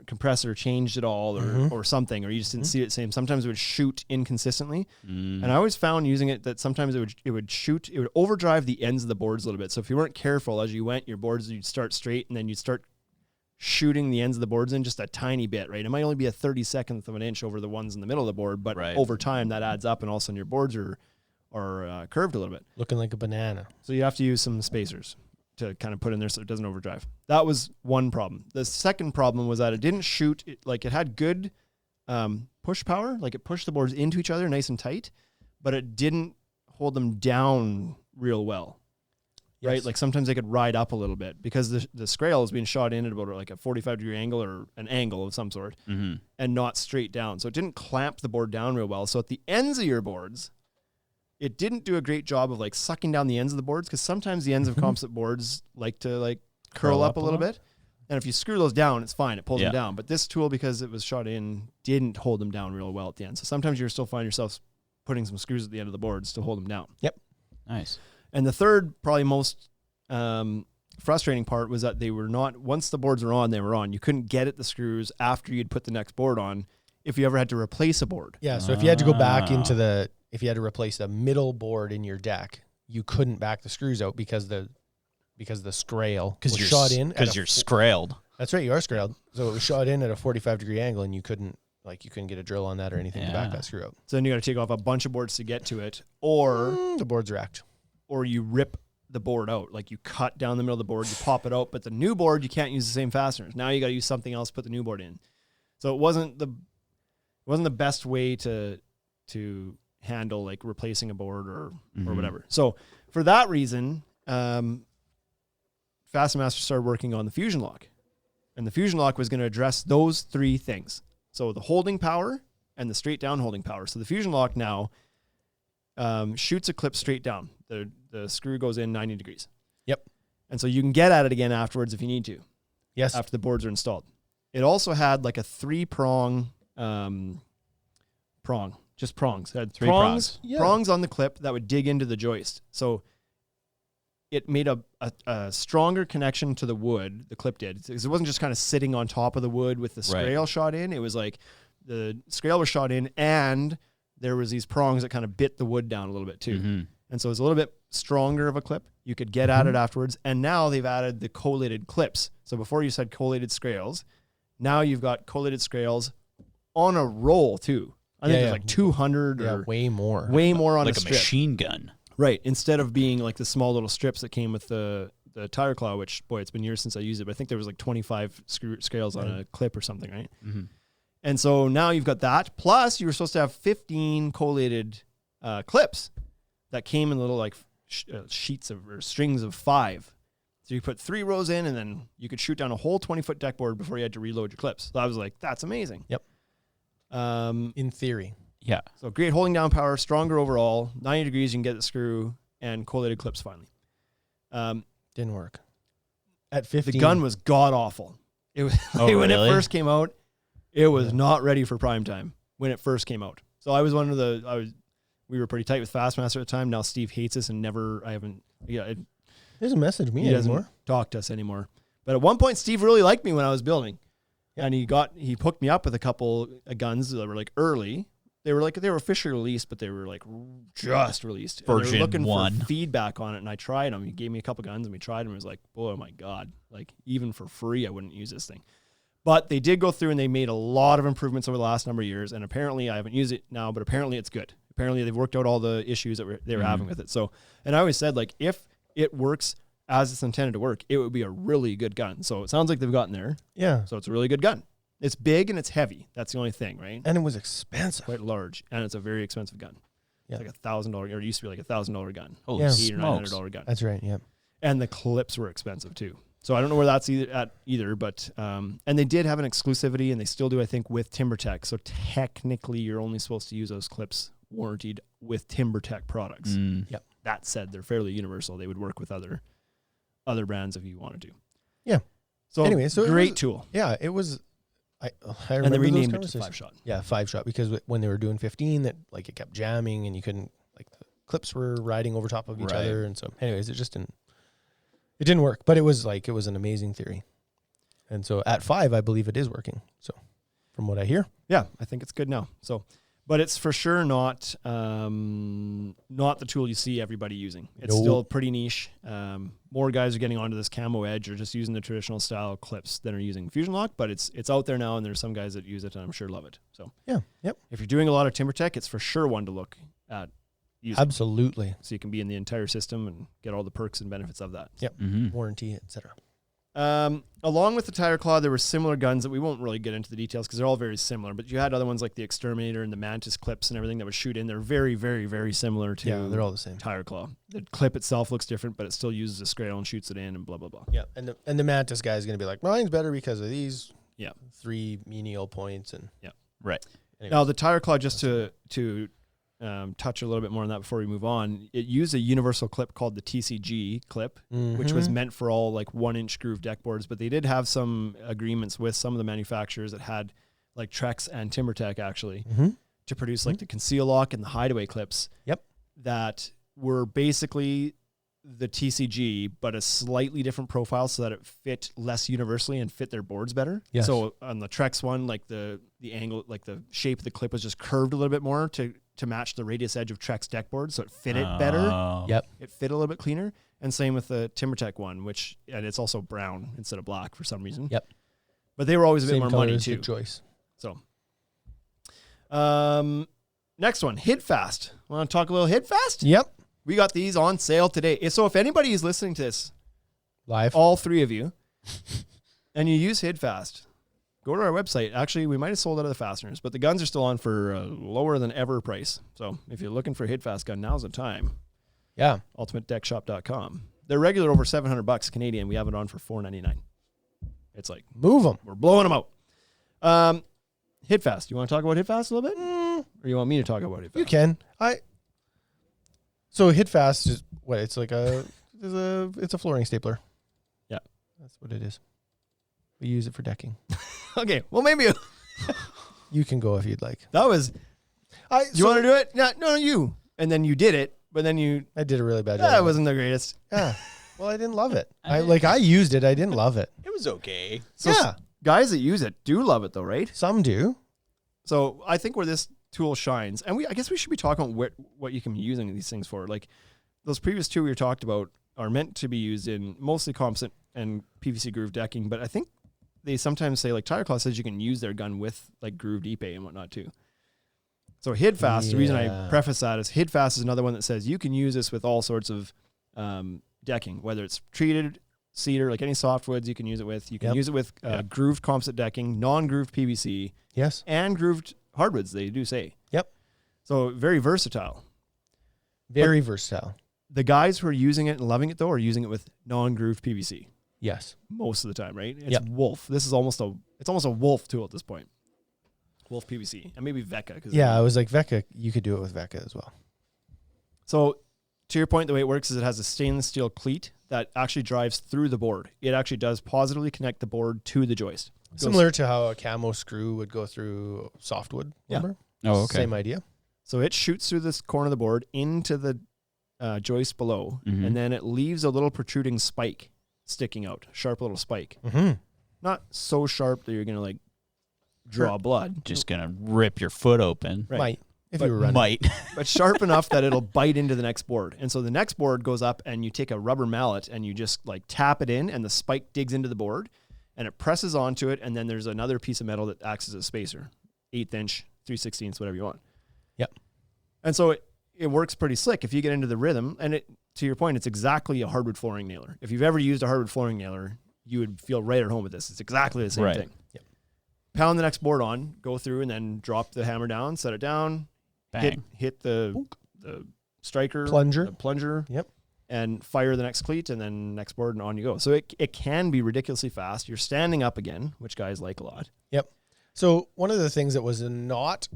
compressor changed at all or something, or you just didn't see it same, sometimes it would shoot inconsistently. And I always found using it that sometimes it would overdrive the ends of the boards a little bit. So if you weren't careful as you went, your boards, you'd start straight and then you'd start shooting the ends of the boards in just a tiny bit, right? It might only be a 32nd of an inch over the ones in the middle of the board, but over time that adds up, and all of a sudden your boards are curved a little bit. looking like a banana. So you have to use some spacers to kind of put in there so it doesn't overdrive. That was one problem. The second problem was that it didn't shoot, it had good push power, like it pushed the boards into each other nice and tight, but it didn't hold them down real well. Yes. Right? Like sometimes they could ride up a little bit because the scrael is being shot in at about like a 45-degree angle or an angle of some sort and not straight down. So it didn't clamp the board down real well. So at the ends of your boards, it didn't do a great job of like sucking down the ends of the boards, because sometimes the ends of composite boards like to like curl up a little bit. And if you screw those down, it's fine. It pulls them down. But this tool, because it was shot in, didn't hold them down real well at the end. So sometimes you're still find yourself putting some screws at the end of the boards to hold them down. Yep. Nice. And the third, probably most frustrating part was that they were not, once the boards were on, they were on. You couldn't get at the screws after you'd put the next board on if you ever had to replace a board. Yeah, so if you had to go back into if you had to replace the middle board in your deck, you couldn't back the screws out because the scrael was shot in. Because you're scrailed. That's right, you are scrailed. So it was shot in at a 45-degree angle, and you couldn't get a drill on that or anything to back that screw out. So then you got to take off a bunch of boards to get to it, or The board's racked. or you rip the board out. Like you cut down the middle of the board, you pop it out, but the new board, you can't use the same fasteners. Now you got to use something else to put the new board in. So it wasn't the best way to handle like replacing a board or whatever. So for that reason, Fastenmaster started working on the fusion lock, and the fusion lock was going to address those three things. So the holding power and the straight down holding power. So the fusion lock now shoots a clip straight down. The screw goes in 90 degrees. Yep. And so you can get at it again afterwards if you need to. Yes. After the boards are installed. It also had like a 3-prong just prongs. It had Three prongs. Prongs on the clip that would dig into the joist. So it made a stronger connection to the wood, the clip did. Because it wasn't just kind of sitting on top of the wood with the scrael shot in. It was like the scrael was shot in, and there was these prongs that kind of bit the wood down a little bit too. And so it was a little bit stronger of a clip. You could get at it afterwards. And now they've added the collated clips. So before you said collated scraels, now you've got collated scraels on a roll too. I think there's like 200 or way more on Like a a strip. machine gun. Right. Instead of being like the small little strips that came with the tire claw, which, boy, it's been years since I used it, but I think there was like 25 scales on a clip or something, right? And so now you've got that. Plus, you were supposed to have 15 collated clips that came in little like sheets of or strings of 5. So you put 3 rows in, and then you could shoot down a whole 20-foot deck board before you had to reload your clips. So I was like, that's amazing. Yep. In theory. Yeah. So great holding down power, stronger overall, 90 degrees, you can get the screw, and collated clips finally. Didn't work. At 15. The gun was god awful. It was when it first came out, it was not ready for prime time when it first came out. So I was we were pretty tight with Fastmaster at the time. Now Steve hates us and He doesn't message me he doesn't anymore. talk to us anymore. But at one point, Steve really liked me when I was building. And he hooked me up with a couple of guns that were like early. They were officially released, but they were like just released. And Version they were looking 1. for feedback on it, and I tried them. He gave me a couple guns, and we tried them. It was like, oh my god, like even for free, I wouldn't use this thing. But they did go through and they made a lot of improvements over the last number of years. And apparently, I haven't used it now, but apparently it's good. apparently they've worked out all the issues that they were having with it. So, and I always said, like, if it works as it's intended to work, it would be a really good gun. So it sounds like they've gotten there. Yeah. So it's a really good gun. It's big and it's heavy. That's the only thing, right? And it was expensive. Quite large, and it's a very expensive gun. Yeah. It's like $1,000, or it used to be like $1,000 gun. Holy Yeah. $800 or smokes. $900 gun. That's right. Yeah. And the clips were expensive too. So I don't know where that's either, but and they did have an exclusivity, and they still do, I think, with TimberTech. So technically, you're only supposed to use those clips warranted with TimberTech products. Yep. That said, they're fairly universal. They would work with other brands if you wanted to. Yeah. So Anyway, so it great was- tool. Yeah. It was. I And remember they those renamed it to conversations. 5-shot. Yeah, 5-shot, because when they were doing 15, that like it kept jamming and you couldn't, like, the clips were riding over top of each Right. other, and so anyways, it just didn't work. But it was an amazing theory, and so at 5, I believe it is working. So from what I hear, Yeah, I think it's good now. So, but it's for sure not the tool you see everybody using. It's No. still pretty niche. More guys are getting onto this camo edge or just using the traditional style clips than are using Fusion Lock, but it's out there now, and there's some guys that use it, and I'm sure love it. So yeah, yep, if you're doing a lot of TimberTech, it's for sure one to look at using. absolutely, So you can be in the entire system and get all the perks and benefits of that. yep, Mm-hmm. warranty, etc. Along with the tire claw, there were similar guns that we won't really get into the details because they're all very similar, but you had other ones like the Exterminator and the Mantis clips and everything that would shoot in. They're very, very, very similar to Yeah, they're all the same. tire claw. The clip itself looks different, but it still uses a scrawl and shoots it in and blah, blah, blah. Yeah, and the Mantis guy is going to be like, mine's better because of these Yeah. 3 menial points, and Right. anyways. Now, the tire claw, just to touch a little bit more on that before we move on, it used a universal clip called the TCG clip, which was Mhm. meant for all like 1-inch groove deck boards, but they did have some agreements with some of the manufacturers that had like Trex and TimberTech actually to produce like the conceal lock and the hideaway clips. Yep. That were basically the TCG, but a slightly different profile so that it fit less universally and fit their boards better. Yes. So on the Trex one, like the angle, like the shape of the clip was just curved a little bit more to match the radius edge of Trex deck board, so it fit it better. Oh. Yep. It fit a little bit cleaner. And same with the TimberTech one, and it's also brown instead of black for some reason. Yep. But they were always a bit Same more color money as the too. Joyce. So, next one, Hit Fast. Want to talk a little Hit Fast? Yep. We got these on sale today. So if anybody is listening to this, Live. all 3 of you, and you use Hit Fast, go to our website. Actually, we might have sold out of the fasteners, but the guns are still on for a lower than ever price. So if you're looking for a Hit Fast gun, now's the time. Yeah. UltimateDeckShop.com. They're regular over $700 Canadian. We have it on for $499. It's like Move them. we're blowing them out. Hit Fast. You want to talk about Hit Fast a little bit, or you want me to talk about Hit Fast? You can. So Hit Fast is what? It's like it's a flooring stapler. Yeah. That's what it is. We use it for decking. Okay. Well, maybe You can go if you'd like. that was. You want to do it? No, you. And then you did it, but then I did a really bad job. that wasn't the greatest. Yeah. Well, I didn't love it. I used it. I didn't love it. It was okay. So yeah. guys that use it do love it though, right? Some do. So I think where this tool shines, and I guess we should be talking about what you can be using these things for. Like those previous 2 we talked about are meant to be used in mostly composite and PVC groove decking, but I think they sometimes say, like Tire Claw says, you can use their gun with like grooved Ipe and whatnot too. So Hit Fast, the reason I Yeah. preface that is Hit Fast is another one that says you can use this with all sorts of decking, whether it's treated cedar, like any softwoods you can use it with. You can Yep. use it with grooved composite decking, non-grooved PVC, Yes. and grooved hardwoods, they do say. Yep. So very versatile. Very versatile. The guys who are using it and loving it though are using it with non-grooved PVC Yes. most of the time, right? It's Yep. Wolf. This is almost a Wolf tool at this point. Wolf PVC and maybe Vecca. Yeah, I was like Vecca. You could do it with Vecca as well. So to your point, the way it works is it has a stainless steel cleat that actually drives through the board. It actually does positively connect the board to the joist. Goes- Similar to how a camo screw would go through softwood Yeah. lumber. Oh, okay. Same idea. So it shoots through this corner of the board into the joist below, Mhm. and then it leaves a little protruding spike sticking out, sharp little spike. Mm-hmm. Not so sharp that you're going to like draw blood, Just gonna rip your foot open. Right. Might. If But you were running. Might. but sharp enough that it'll bite into the next board. And so the next board goes up and you take a rubber mallet and you just like tap it in and the spike digs into the board and it presses onto it. And then there's another piece of metal that acts as a spacer, 1/8 inch, 3/16, whatever you want. Yep. And so it works pretty slick if you get into the rhythm. And to your point, it's exactly a hardwood flooring nailer. If you've ever used a hardwood flooring nailer, you would feel right at home with this. It's exactly the same thing. Yep. Pound the next board on, go through, and then drop the hammer down, set it down, Bang. hit the striker, Plunger. the plunger, Yep. and fire the next cleat, and then next board, and on you go. So it can be ridiculously fast. You're standing up again, which guys like a lot. Yep. So one of the things that was not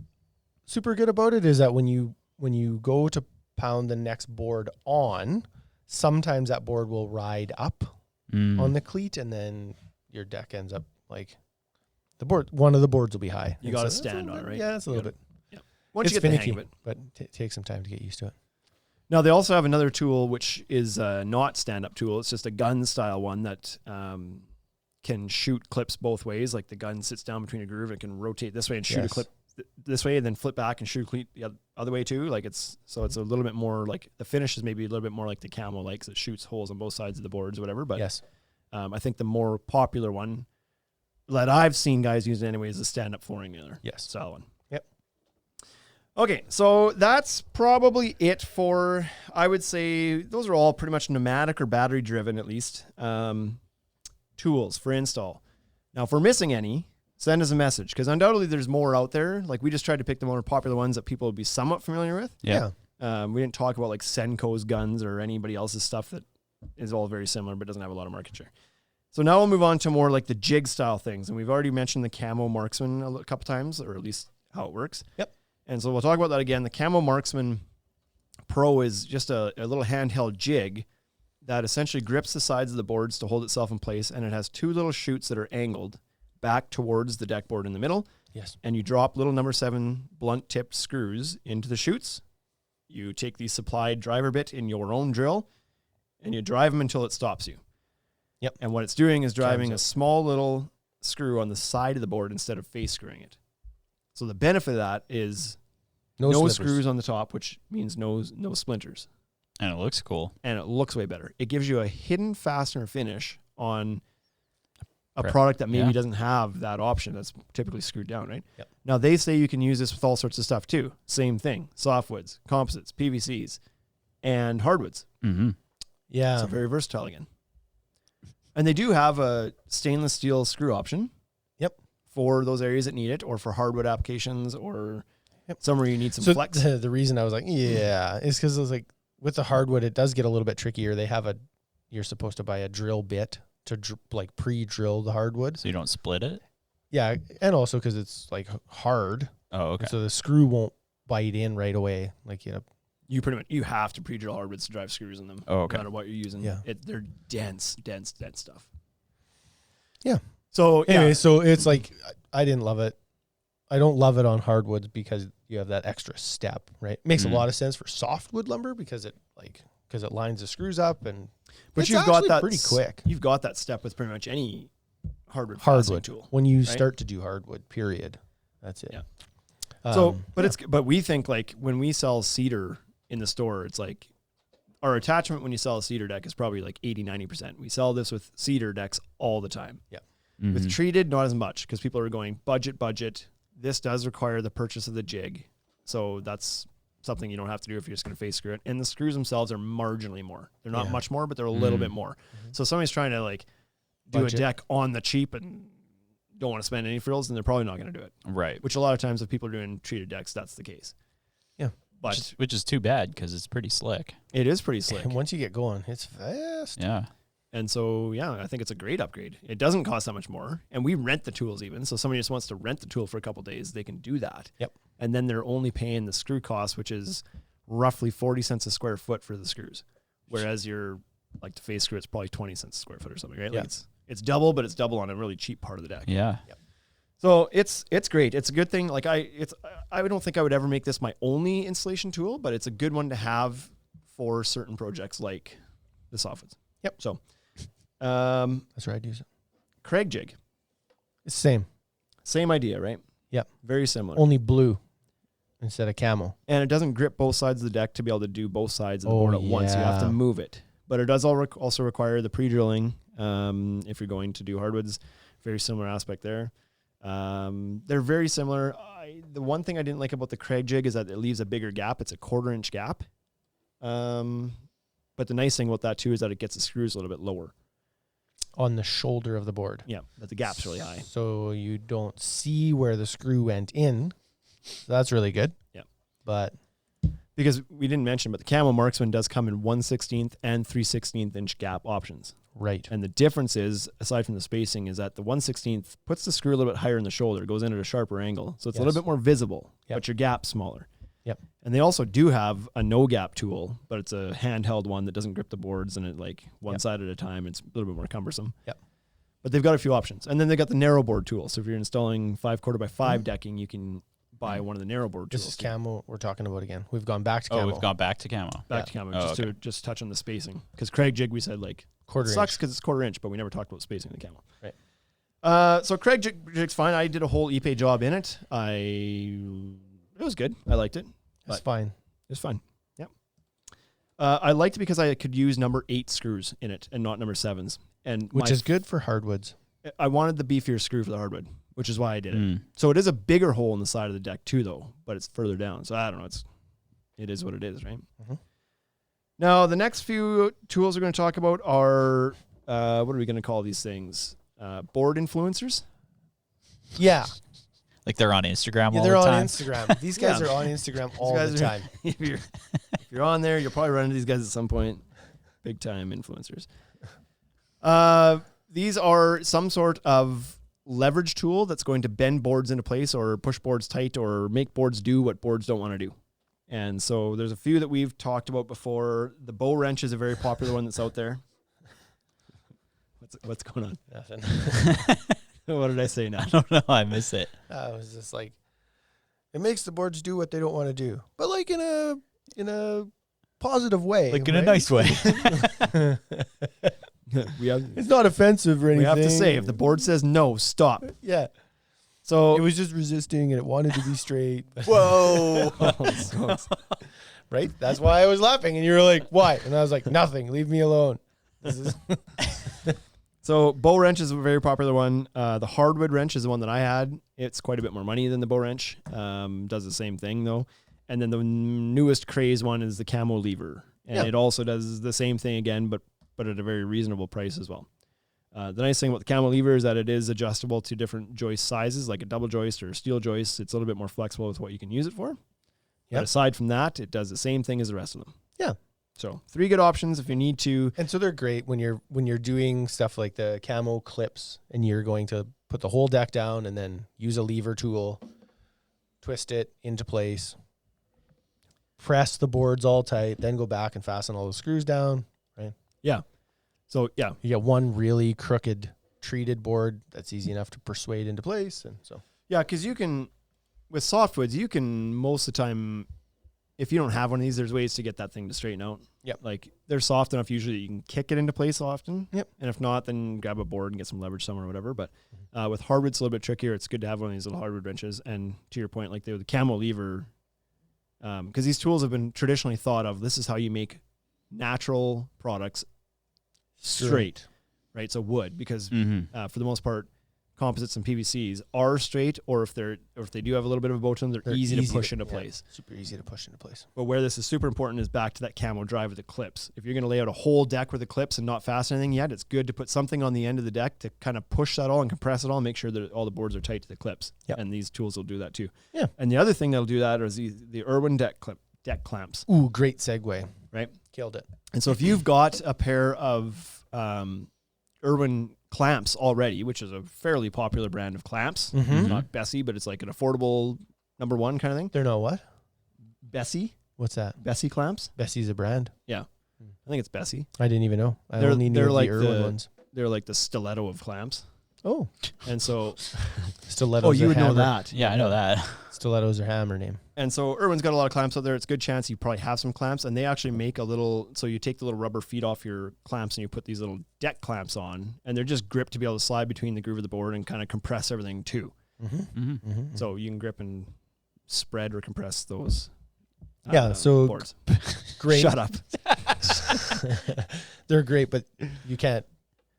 super good about it is that when you go to pound the next board on, sometimes that board will ride up on the cleat, and then your deck ends up like one of the boards will be high. You got to stand on it, right? Yeah, it's a little bit. Yeah. Once It's you get the finicky, hang of it. but it takes some time to get used to it. Now, they also have another tool, which is not stand-up tool. It's just a gun-style one that can shoot clips both ways. Like the gun sits down between a groove and can rotate this way and shoot a clip this way, and then flip back and shoot a cleat the other way too. Like it's a little bit more like the finish is maybe a little bit more like the camo, like 'cause it shoots holes on both sides of the boards or whatever. But Yes. I think the more popular one that I've seen guys use anyway is the stand-up flooring nailer. Yes. Style one. Yep. Okay, so that's probably it for, I would say, those are all pretty much pneumatic or battery driven at least, tools for install. Now, if we're missing any, send us a message, because undoubtedly there's more out there. Like we just tried to pick the more popular ones that people would be somewhat familiar with. Yeah. We didn't talk about like Senko's guns or anybody else's stuff that is all very similar but doesn't have a lot of market share. So now we'll move on to more like the jig style things. And we've already mentioned the Camo Marksman a couple times, or at least how it works. Yep. And so we'll talk about that again. The Camo Marksman Pro is just a little handheld jig that essentially grips the sides of the boards to hold itself in place. And it has two little chutes that are angled back towards the deck board in the middle. Yes. And you drop little number 7 blunt tipped screws into the chutes. You take the supplied driver bit in your own drill and you drive them until it stops you. Yep. And what it's doing is driving Jams a it. small little screw on the side of the board instead of face screwing it. So the benefit of that is no slippers. screws on the top, which means no splinters. And it looks cool. And it looks way better. It gives you a hidden fastener finish on a Right. product that maybe Yeah. doesn't have that option that's typically screwed down, right? Yep. Now, they say you can use this with all sorts of stuff too. Same thing. Softwoods, composites, PVCs, and hardwoods. Mm-hmm. Yeah. So very versatile again. And they do have a stainless steel screw option. Yep. For those areas that need it, or for hardwood applications, or Yep. somewhere you need some So flex. the reason I was like, yeah, is because it was like with the hardwood, it does get a little bit trickier. They have you're supposed to buy a drill bit to like pre-drill the hardwood. So you don't split it? Yeah, and also because it's like hard, Oh, okay. so the screw won't bite in right away. Like You have to pre-drill hardwoods to drive screws in them. Oh, okay. No matter what you're using. Yeah. They're dense stuff. Yeah. So anyway, yeah. so it's like I didn't love it. I don't love it on hardwoods because you have that extra step, right? Makes a lot of sense for softwood lumber because it lines the screws up But it's you've got actually that pretty quick. You've got that step with pretty much any hardwood tool. When you right? start to do hardwood, period. That's it. Yeah. So, but we think like when we sell cedar in the store, it's like our attachment when you sell a cedar deck is probably like 80-90%. We sell this with cedar decks all the time. Yeah. Mm-hmm. With treated, not as much because people are going budget. This does require the purchase of the jig. So that's something you don't have to do if you're just going to face screw it. And the screws themselves are marginally more. They're not much more, but they're a little bit more. Mm-hmm. So if somebody's trying to like do Budget. a deck on the cheap and don't want to spend any frills, then they're probably not going to do it. Right. Which a lot of times if people are doing treated decks, that's the case. Yeah. But Which is too bad because it's pretty slick. it is pretty slick. And once you get going, it's fast. Yeah. And so, yeah, I think it's a great upgrade. It doesn't cost that much more. And we rent the tools even. So somebody just wants to rent the tool for a couple of days, they can do that. Yep. And then they're only paying the screw cost, which is roughly 40 cents a square foot for the screws. Whereas you're like the face screw, it's probably 20 cents a square foot or something, right? Yeah. Like it's double, but it's double on a really cheap part of the deck. Yeah. So it's great. It's a good thing. Like I don't think I would ever make this my only installation tool, but it's a good one to have for certain projects like the softwoods. Yep. So That's right. I'd use it. Craig jig, It's the same. same idea, right? Yep. Very similar. Only blue instead of camel. And it doesn't grip both sides of the deck to be able to do both sides of the Oh, board at once. You have to yeah. move it. But it does also require the pre-drilling if you're going to do hardwoods. Very similar aspect there. They're very similar. The one thing I didn't like about the Craig jig is that it leaves a bigger gap. It's a 1/4 inch gap. But the nice thing about that too is that it gets the screws a little bit lower On the shoulder of the board. Yeah, but the gap's really high. So you don't see where the screw went in. So that's really good. Yeah. But because we didn't mention, but the Camel Marksman does come in 1/16 and 3/16 inch gap options. right. And the difference is, aside from the spacing, is that the 1/16 puts the screw a little bit higher in the shoulder, goes in at a sharper angle. So it's a little bit more visible, but your gap's smaller. Yep. And they also do have a no gap tool, but it's a handheld one that doesn't grip the boards and it like one side at a time. It's a little bit more cumbersome. Yep. But they've got a few options. And then they got the narrow board tool. So if you're installing 5/4 by 5 decking, you can buy one of the narrow board tools. This is camo we're talking about again. We've gone back to camo. Oh, we've gone back to camo. Back to camo, Oh, to just touch on the spacing. Because Craig jig, we said like, 1/4 it sucks inch. because it's 1/4 inch, but we never talked about spacing in the camo. Right. So Craig jig's fine. I did a whole epay job in it. It was good. I liked it. That's fine. It was fun. Yep. I liked it because I could use number 8 screws in it and not number 7s. And Which is good for hardwoods. I wanted the beefier screw for the hardwood, which is why I did it. Mm. So it is a bigger hole in the side of the deck too, though, but it's further down. So I don't know. It is what it is, right? Mhm. Now, the next few tools we're going to talk about are, what are we going to call these things? Board influencers? Yeah. Like they're on Instagram all They're the on time. Instagram. These guys Yeah. are on Instagram These all guys the are- time. if you're on there, you'll probably run into these guys at some point. Big time influencers. These are some sort of leverage tool that's going to bend boards into place or push boards tight or make boards do what boards don't want to do. And so there's a few that we've talked about before. The bow wrench is a very popular one that's out there. What's going on? Nothing. What did I say now? I don't know. I miss it. I was just like, it makes the boards do what they don't want to do, but like in a positive way, Like in a right? nice way. It's not offensive or anything. We have to say, if the board says no, stop. yeah, So it was just resisting and it wanted to be straight. whoa. Right? That's why I was laughing, and you were like, "Why?" And I was like, "Nothing. Leave me alone." This is So bow wrench is a very popular one. The hardwood wrench is the one that I had. It's quite a bit more money than the bow wrench. Does the same thing though. And then the newest craze one is the camo lever. And it also does the same thing again, but at a very reasonable price as well. The nice thing about the camo lever is that it is adjustable to different joist sizes, like a double joist or a steel joist. It's a little bit more flexible with what you can use it for. But aside from that, it does the same thing as the rest of them. Yeah. So 3 good options if you need to. And so they're great when you're doing stuff like the camo clips, and you're going to put the whole deck down and then use a lever tool, twist it into place, press the boards all tight, then go back and fasten all the screws down. Right? Yeah. So yeah, You get one really crooked treated board that's easy enough to persuade into place, and so yeah, because you can, with softwoods, you can most of the time, if you don't have one of these, there's ways to get that thing to straighten out. Yep. Like they're soft enough usually that you can kick it into place often. Yep. And if not, then grab a board and get some leverage somewhere or whatever. But with hardwood, it's a little bit trickier. It's good to have one of these little hardwood wrenches. And to your point, like the camo lever, because these tools have been traditionally thought of, this is how you make natural products straight, right? So wood, because Mm-hmm. for the most part, composites and PVCs are straight, or if they do have a little bit of a bow to them, they're easy to push into place. Super easy to push into place. But where this is super important is back to that camo drive with the clips. If you're going to lay out a whole deck with the clips and not fasten anything yet, it's good to put something on the end of the deck to kind of push that all and compress it all and make sure that all the boards are tight to the clips. Yep. And these tools will do that too. Yeah. And the other thing that'll do that is the Irwin deck clamps, Ooh, great segue. right? Killed it. And so if you've got a pair of Irwin clamps already, which is a fairly popular brand of clamps, Mhm. not Bessie, but it's like an affordable number 1 kind of thing. They're not what? Bessie What's that? clamps. Bessie's a brand. I think it's Bessie. I didn't even know. I They're- only knew they're the like Irwin the- ones. They're like the stiletto of clamps. Oh, And so, stilettos. you are would know hammer. that. Yeah, I know that. Stilettos are hammer name. And so Irwin's got a lot of clamps out there. It's a good chance you probably have some clamps, and they actually make a little, so you take the little rubber feet off your clamps and you put these little deck clamps on, and they're just gripped to be able to slide between the groove of the board and kind of compress everything too. Mm-hmm. So you can grip and spread or compress those. Yeah, so boards. Great. Shut up. They're great, but you can't,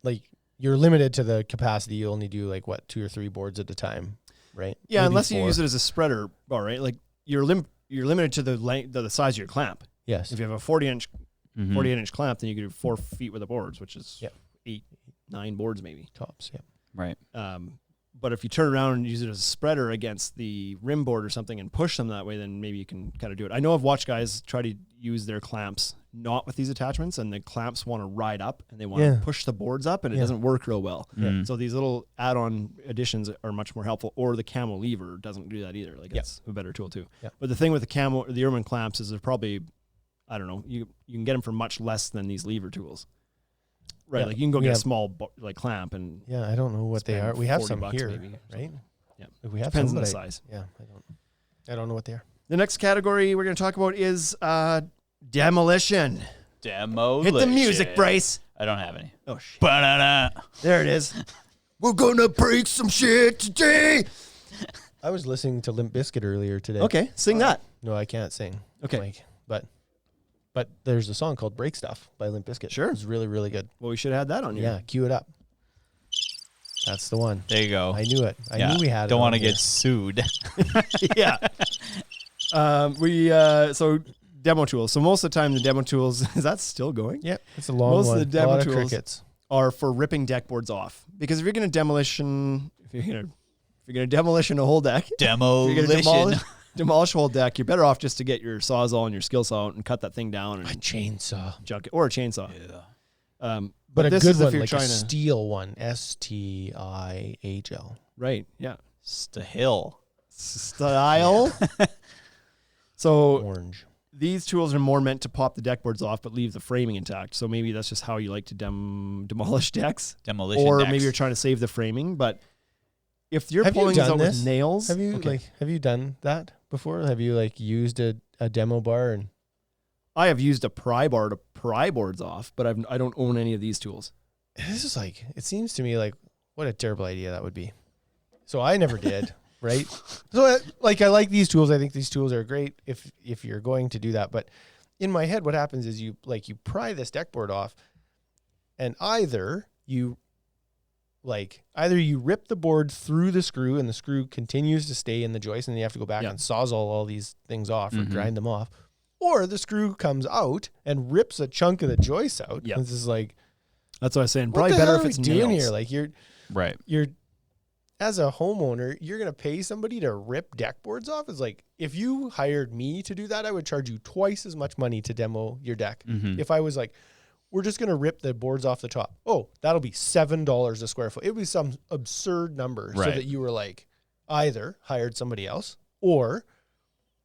like, you're limited to the capacity. You only do like what 2 or 3 boards at a time, right? Yeah, Maybe unless you 4. use it as a spreader bar, right? Like you're limited to the length, the size of your clamp. Yes. If you have a 48 Mm-hmm. inch clamp, then you can do 4 feet worth of boards, which is Yep. 8, 9 boards maybe. Tops. Yeah. Right. But if you turn around and use it as a spreader against the rim board or something and push them that way, then maybe you can kind of do it. I know I've watched guys try to use their clamps not with these attachments, and the clamps want to ride up and they want to push the boards up, and it doesn't work real well. Mm. So these little add-on additions are much more helpful. Or the camo lever doesn't do that either. Like it's a better tool too. Yeah. But the thing with the Irwin clamps is they're probably, I don't know, you can get them for much less than these lever tools. Right, Yeah. like you can go We get a have- small clamp and Yeah, I don't know what they spend are. We have 40 some bucks here, maybe. right? Yeah. If we have depends some, on the but size. Yeah, I don't know what they are. The next category we're going to talk about is demolition. Demolition. Hit the music, Bryce. I don't have any. Oh shit! Ba-da-da. There it is. We're gonna break some shit today. I was listening to Limp Bizkit earlier today. Okay, sing that. No, I can't sing. Okay. Mike, but there's a song called Break Stuff by Limp Bizkit. Sure. It's really, really good. Well, we should have had that on here. Yeah, cue it up. That's the one. There you go. I knew it. I knew we had it. Don't want to on here. get sued. Yeah. So demo tools. So most of the time, the demo tools is that still going? Yeah, it's a long Most one. of the a demo lot of tools crickets. are for ripping deck boards off. Because if you're going to demolition a whole deck, if you're going to Demolition. demolish a whole deck, you're better off just to get your Sawzall and your skill saw out and cut that thing down A and chainsaw. junk it, or a chainsaw. Yeah. But a this good is if one, you're like trying a to- steel one. STIHL. Right. Yeah. Still. Style. So Orange. these tools are more meant to pop the deck boards off, but leave the framing intact. So maybe that's just how you like to demolish decks, Demolition. or decks. maybe you're trying to save the framing. But if you're Have you pulling these done out this? with nails, Have you okay. have you done that before? Have you used a demo bar and I have used a pry bar to pry boards off, but I don't own any of these tools. this is it seems to me like what a terrible idea that would be. So I never did, right? So I like these tools. I think these tools are great if you're going to do that. But in my head, what happens is you pry this deck board off, and either you rip the board through the screw and the screw continues to stay in the joist, and then you have to go back and sawzall all these things off or grind them off, or the screw comes out and rips a chunk of the joist out. Yeah. This is like, That's what I was saying. what Probably the better hell if are it's we doing nails. here? Like Right. you're as a homeowner, you're going to pay somebody to rip deck boards off. It's like, if you hired me to do that, I would charge you twice as much money to demo your deck. Mhm. If I was like, we're just going to rip the boards off the top. Oh, that'll be $7 a square foot. It would be some absurd number so Right. that you were like, either hired somebody else or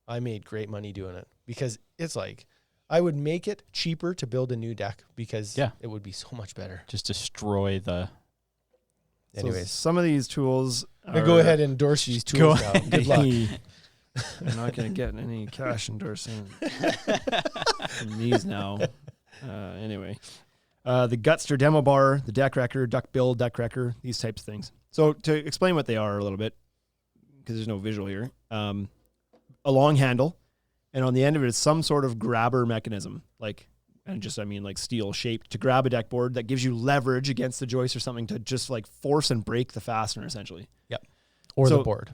I made great money doing it, because it's like, I would make it cheaper to build a new deck because it would be so much better. Just destroy the. So Anyways, some of these tools. I'm going to go ahead and endorse these tools now. Good luck. I'm not going to get any cash endorsing from these now. Anyway, the Gutster demo bar, the deck wrecker, duck bill deck wrecker, these types of things. So to explain what they are a little bit, because there's no visual here, a long handle, and on the end of it is some sort of grabber mechanism, like steel shaped to grab a deck board that gives you leverage against the joist or something to just like force and break the fastener essentially. Yep. Or So- the board.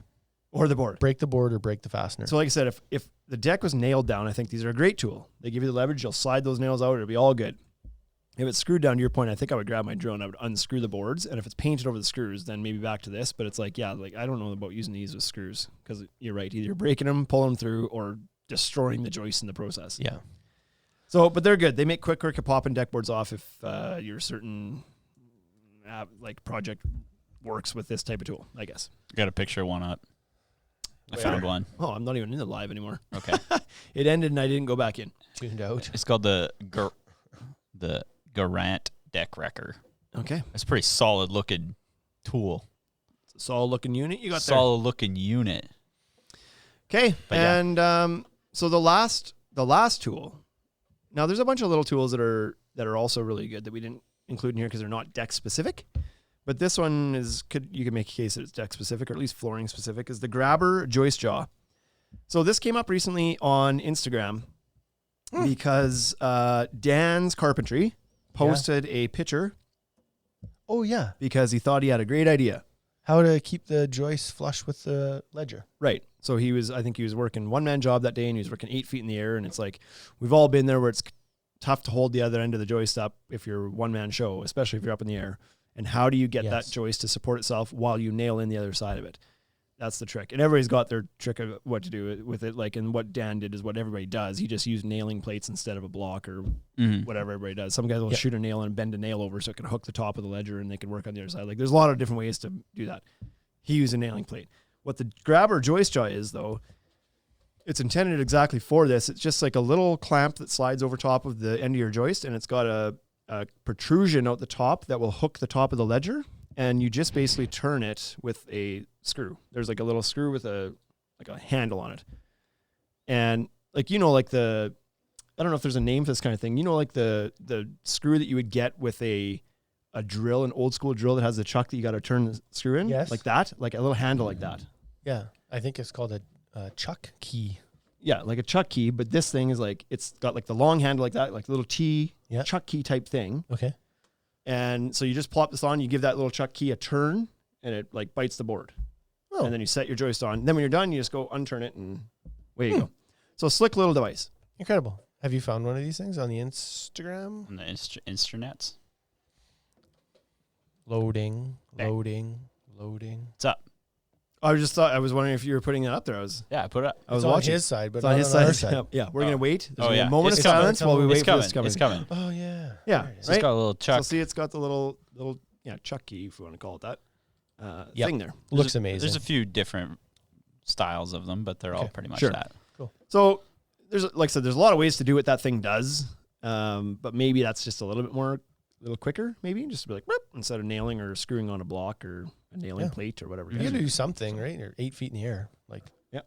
Or the board. Break the board or break the fastener. So like I said, if the deck was nailed down, I think these are a great tool. They give you the leverage. You'll slide those nails out. It'll be all good. If it's screwed down, to your point, I think I would grab my drill and I would unscrew the boards. And if it's painted over the screws, then maybe back to this. But it's like, I don't know about using these with screws, because you're right. Either you're breaking them, pulling them through, or destroying the joist in the process. yeah. So, but they're good. They make quick work of popping deck boards off if your certain project works with this type of tool, I guess. Got a picture of one up. I found one. Oh, I'm not even in the live anymore. Okay. It ended and I didn't go back in. Tuned out. It's called the Garant deck wrecker. Okay. It's a pretty solid looking tool. It's a solid looking unit you got Solid looking unit. there. Okay. But yeah. And so the last tool. Now there's a bunch of little tools that are also really good that we didn't include in here because they're not deck specific. But this one you can make a case that it's deck specific, or at least flooring specific, is the grabber joist jaw. So this came up recently on Instagram because Dan's Carpentry posted a picture Oh, yeah. because he thought he had a great idea. How to keep the joist flush with the ledger. Right. So I think he was working one-man job that day, and he was working 8 feet in the air. And it's like, we've all been there where it's tough to hold the other end of the joist up if you're one-man show, especially if you're up in the air. And how do you get that joist to support itself while you nail in the other side of it? That's the trick. And everybody's got their trick of what to do with it. Like, and what Dan did is what everybody does. He just used nailing plates instead of a block or whatever everybody does. Some guys will shoot a nail and bend a nail over so it can hook the top of the ledger and they can work on the other side. Like, there's a lot of different ways to do that. He used a nailing plate. What the grabber joist jaw is, though, it's intended exactly for this. It's just like a little clamp that slides over top of the end of your joist, and it's got a protrusion out the top that will hook the top of the ledger. And you just basically turn it with a screw. There's like a little screw with a handle on it. And like, I don't know if there's a name for this kind of thing. Like the screw that you would get with a drill, an old school drill that has the chuck that you got to turn the screw in? Yes. Like that? Like a little handle like that. Yeah. I think it's called a chuck key. Yeah, like a chuck key. But this thing is like, it's got like the long handle like that, like a little T chuck key type thing. Okay. And so you just plop this on, you give that little chuck key a turn, and it like bites the board. Oh. And then you set your joist on. Then when you're done, you just go unturn it, and away you go. So slick little device. Incredible. Have you found one of these things on the Instagram? On the intranets? Loading. What's up? I was wondering if you were putting it up there. I put it up. I was on watching his side, but it's on not his on our side. side. Yeah, we're gonna wait. There's Oh, a yeah. moment It's of coming. silence while we wait for this coming. It's coming. Oh, yeah. Yeah, It's got a little chuck. So see, it's got the little chuck key, if you want to call it that, thing there. Looks amazing. There's a few different styles of them, but they're all pretty much that. Cool. So like I said, there's a lot of ways to do what that thing does, but maybe that's just a little quicker. Maybe just to be like, whoop, instead of nailing or screwing on a block or a nailing plate or whatever. You got to do something, right? Or 8 feet in the air, like. Yeah.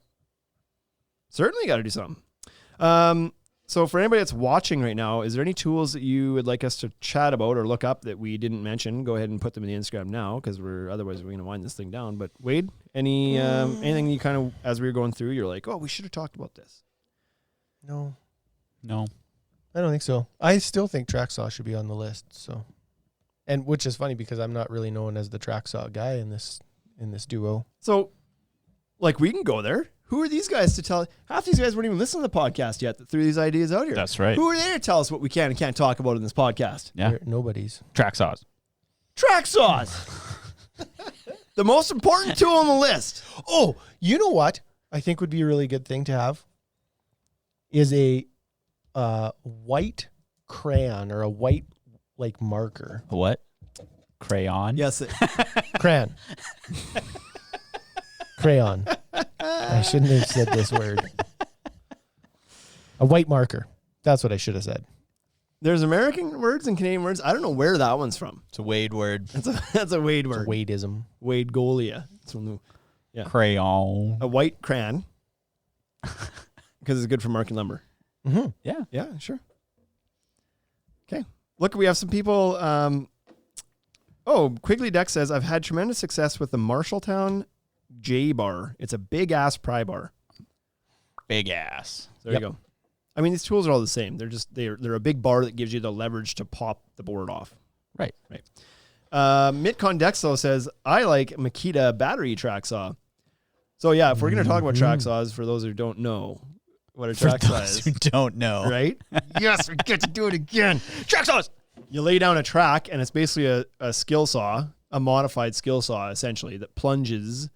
Certainly got to do something. So for anybody that's watching right now, is there any tools that you would like us to chat about or look up that we didn't mention? Go ahead and put them in the Instagram now, because otherwise we're going to wind this thing down. But Wade, anything you kind of, as we were going through, you're like, oh, we should have talked about this. No, I don't think so. I still think track saw should be on the list. So, and which is funny because I'm not really known as the track saw guy in this duo. So, like, we can go there. Who are these guys to tell? Half these guys weren't even listening to the podcast yet that threw these ideas out here. That's right. Who are they to tell us what we can and can't talk about in this podcast? Yeah. They're nobody's. Track saws. Track saws. The most important tool on the list. Oh, you know what I think would be a really good thing to have is a white crayon or a white like marker. What? Crayon? Yes. Crayon. Crayon. I shouldn't have said this word. A white marker. That's what I should have said. There's American words and Canadian words. I don't know where that one's from. It's a Wade word. That's a Wade word. Wadeism. Wade Golia. It's from the Crayon. a white crayon because it's good for marking lumber. Mm-hmm. Yeah. Yeah, sure. Okay. Look, we have some people. Quigley Deck says, I've had tremendous success with the Marshalltown J bar. It's a big ass pry bar. Big ass. There you go. I mean, these tools are all the same. They're a big bar that gives you the leverage to pop the board off. Right. Mitcon Dexo says, I like Makita battery track saw. So yeah, if we're going to talk about track saws, for those who don't know what a track saw is. Who don't know. Right? Yes, we get to do it again. Track saws! You lay down a track, and it's basically a skill saw, a modified skill saw, essentially, that plunges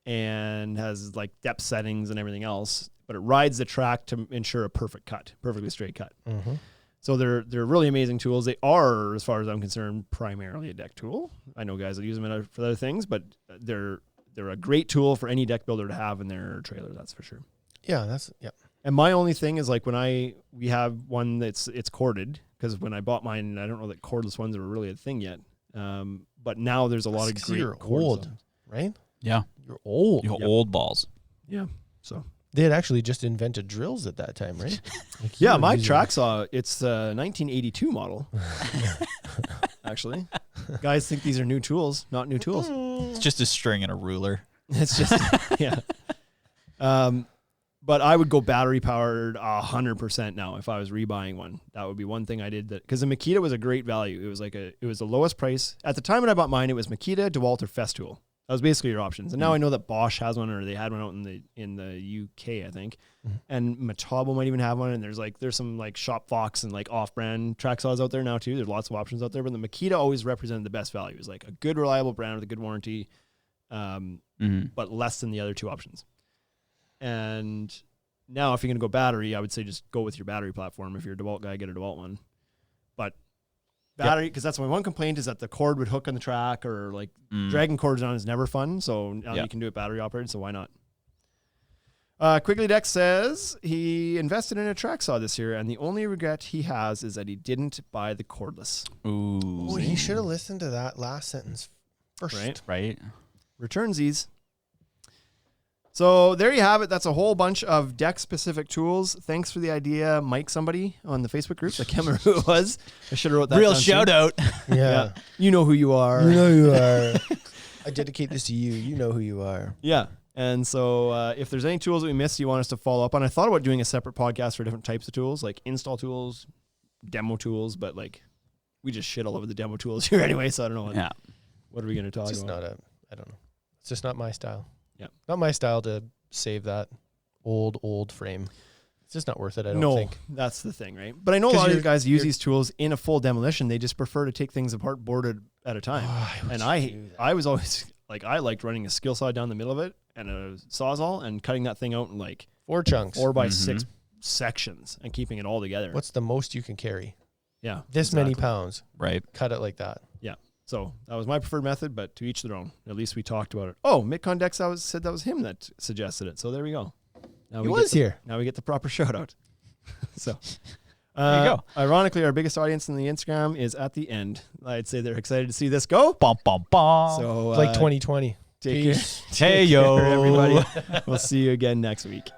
and has like depth settings and everything else, but it rides the track to ensure a perfectly straight cut. Mm-hmm. So they're really amazing tools. They are, as far as I'm concerned, primarily a deck tool. I know guys that use them for other things, but they're a great tool for any deck builder to have in their trailer. That's for sure. Yeah, And my only thing is like we have one it's corded, because when I bought mine, I don't know that cordless ones are really a thing yet. But now there's a lot of great you're cordless old, ones. right? Yeah. You're old. You're old balls. Yeah. So they had actually just invented drills at that time, right? Like yeah, my track saw, it's a 1982 model. Actually, guys think these are new tools, not new tools. It's just a string and a ruler. It's just yeah. But I would go battery powered 100% now if I was rebuying one. That would be one thing I did, that because the Makita was a great value. It was the lowest price at the time when I bought mine. It was Makita, DeWalt, or Festool. That was basically your options. And now I know that Bosch has one, or they had one out in the UK, I think. And Metabo might even have one. And there's some like Shop Fox and like off-brand track saws out there now too. There's lots of options out there, but the Makita always represented the best value. It was like a good, reliable brand with a good warranty, but less than the other two options. And now, if you're going to go battery, I would say just go with your battery platform. If you're a DeWalt guy, get a DeWalt one. But battery, because that's my one complaint, is that the cord would hook on the track, or like dragging cords on is never fun. So now you can do it battery operated, so why not? Quigley Deck says he invested in a track saw this year, and the only regret he has is that he didn't buy the cordless. Ooh. He should have listened to that last sentence first. Right. Returnsies. So there you have it. That's a whole bunch of deck-specific tools. Thanks for the idea, Mike, somebody on the Facebook group. I can't remember who it was. I should have wrote that Real down shout too. out. Yeah. You know who you are. You know who you are. I dedicate this to you. You know who you are. Yeah. And so if there's any tools that we missed you want us to follow up on, I thought about doing a separate podcast for different types of tools, like install tools, demo tools, but like we just shit all over the demo tools here anyway, so I don't know what are we going to talk It's just about. I don't know. It's just not my style. Yeah. Not my style to save that old frame. It's just not worth it, I don't think. That's the thing, right? But I know a lot of you guys use these tools in a full demolition. They just prefer to take things apart board at a time. And I was always like, I liked running a skill saw down the middle of it and a Sawzall and cutting that thing out in like 4 chunks, 4x6 sections and keeping it all together. What's the most you can carry? Yeah. This many pounds. Right. Cut it like that. Yeah. So that was my preferred method, but to each their own. At least we talked about it. Oh, Mitcon Dex said that was him that suggested it. So there we go. Now He was here. Now we get the proper shout out. So There you go. Ironically, our biggest audience in the Instagram is at the end. I'd say they're excited to see this go. Bum, bum, bum. So It's like 2020. take care. Peace. Hey, Take yo. care, everybody. We'll see you again next week.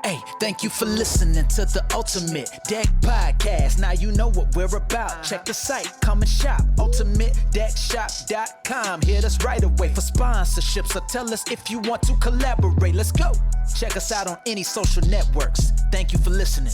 Hey, thank you for listening to the Ultimate Deck Podcast. Now you know what we're about. Check the site, come and shop. UltimateDeckShop.com. Hit us right away for sponsorships, or tell us if you want to collaborate. Let's go. Check us out on any social networks. Thank you for listening.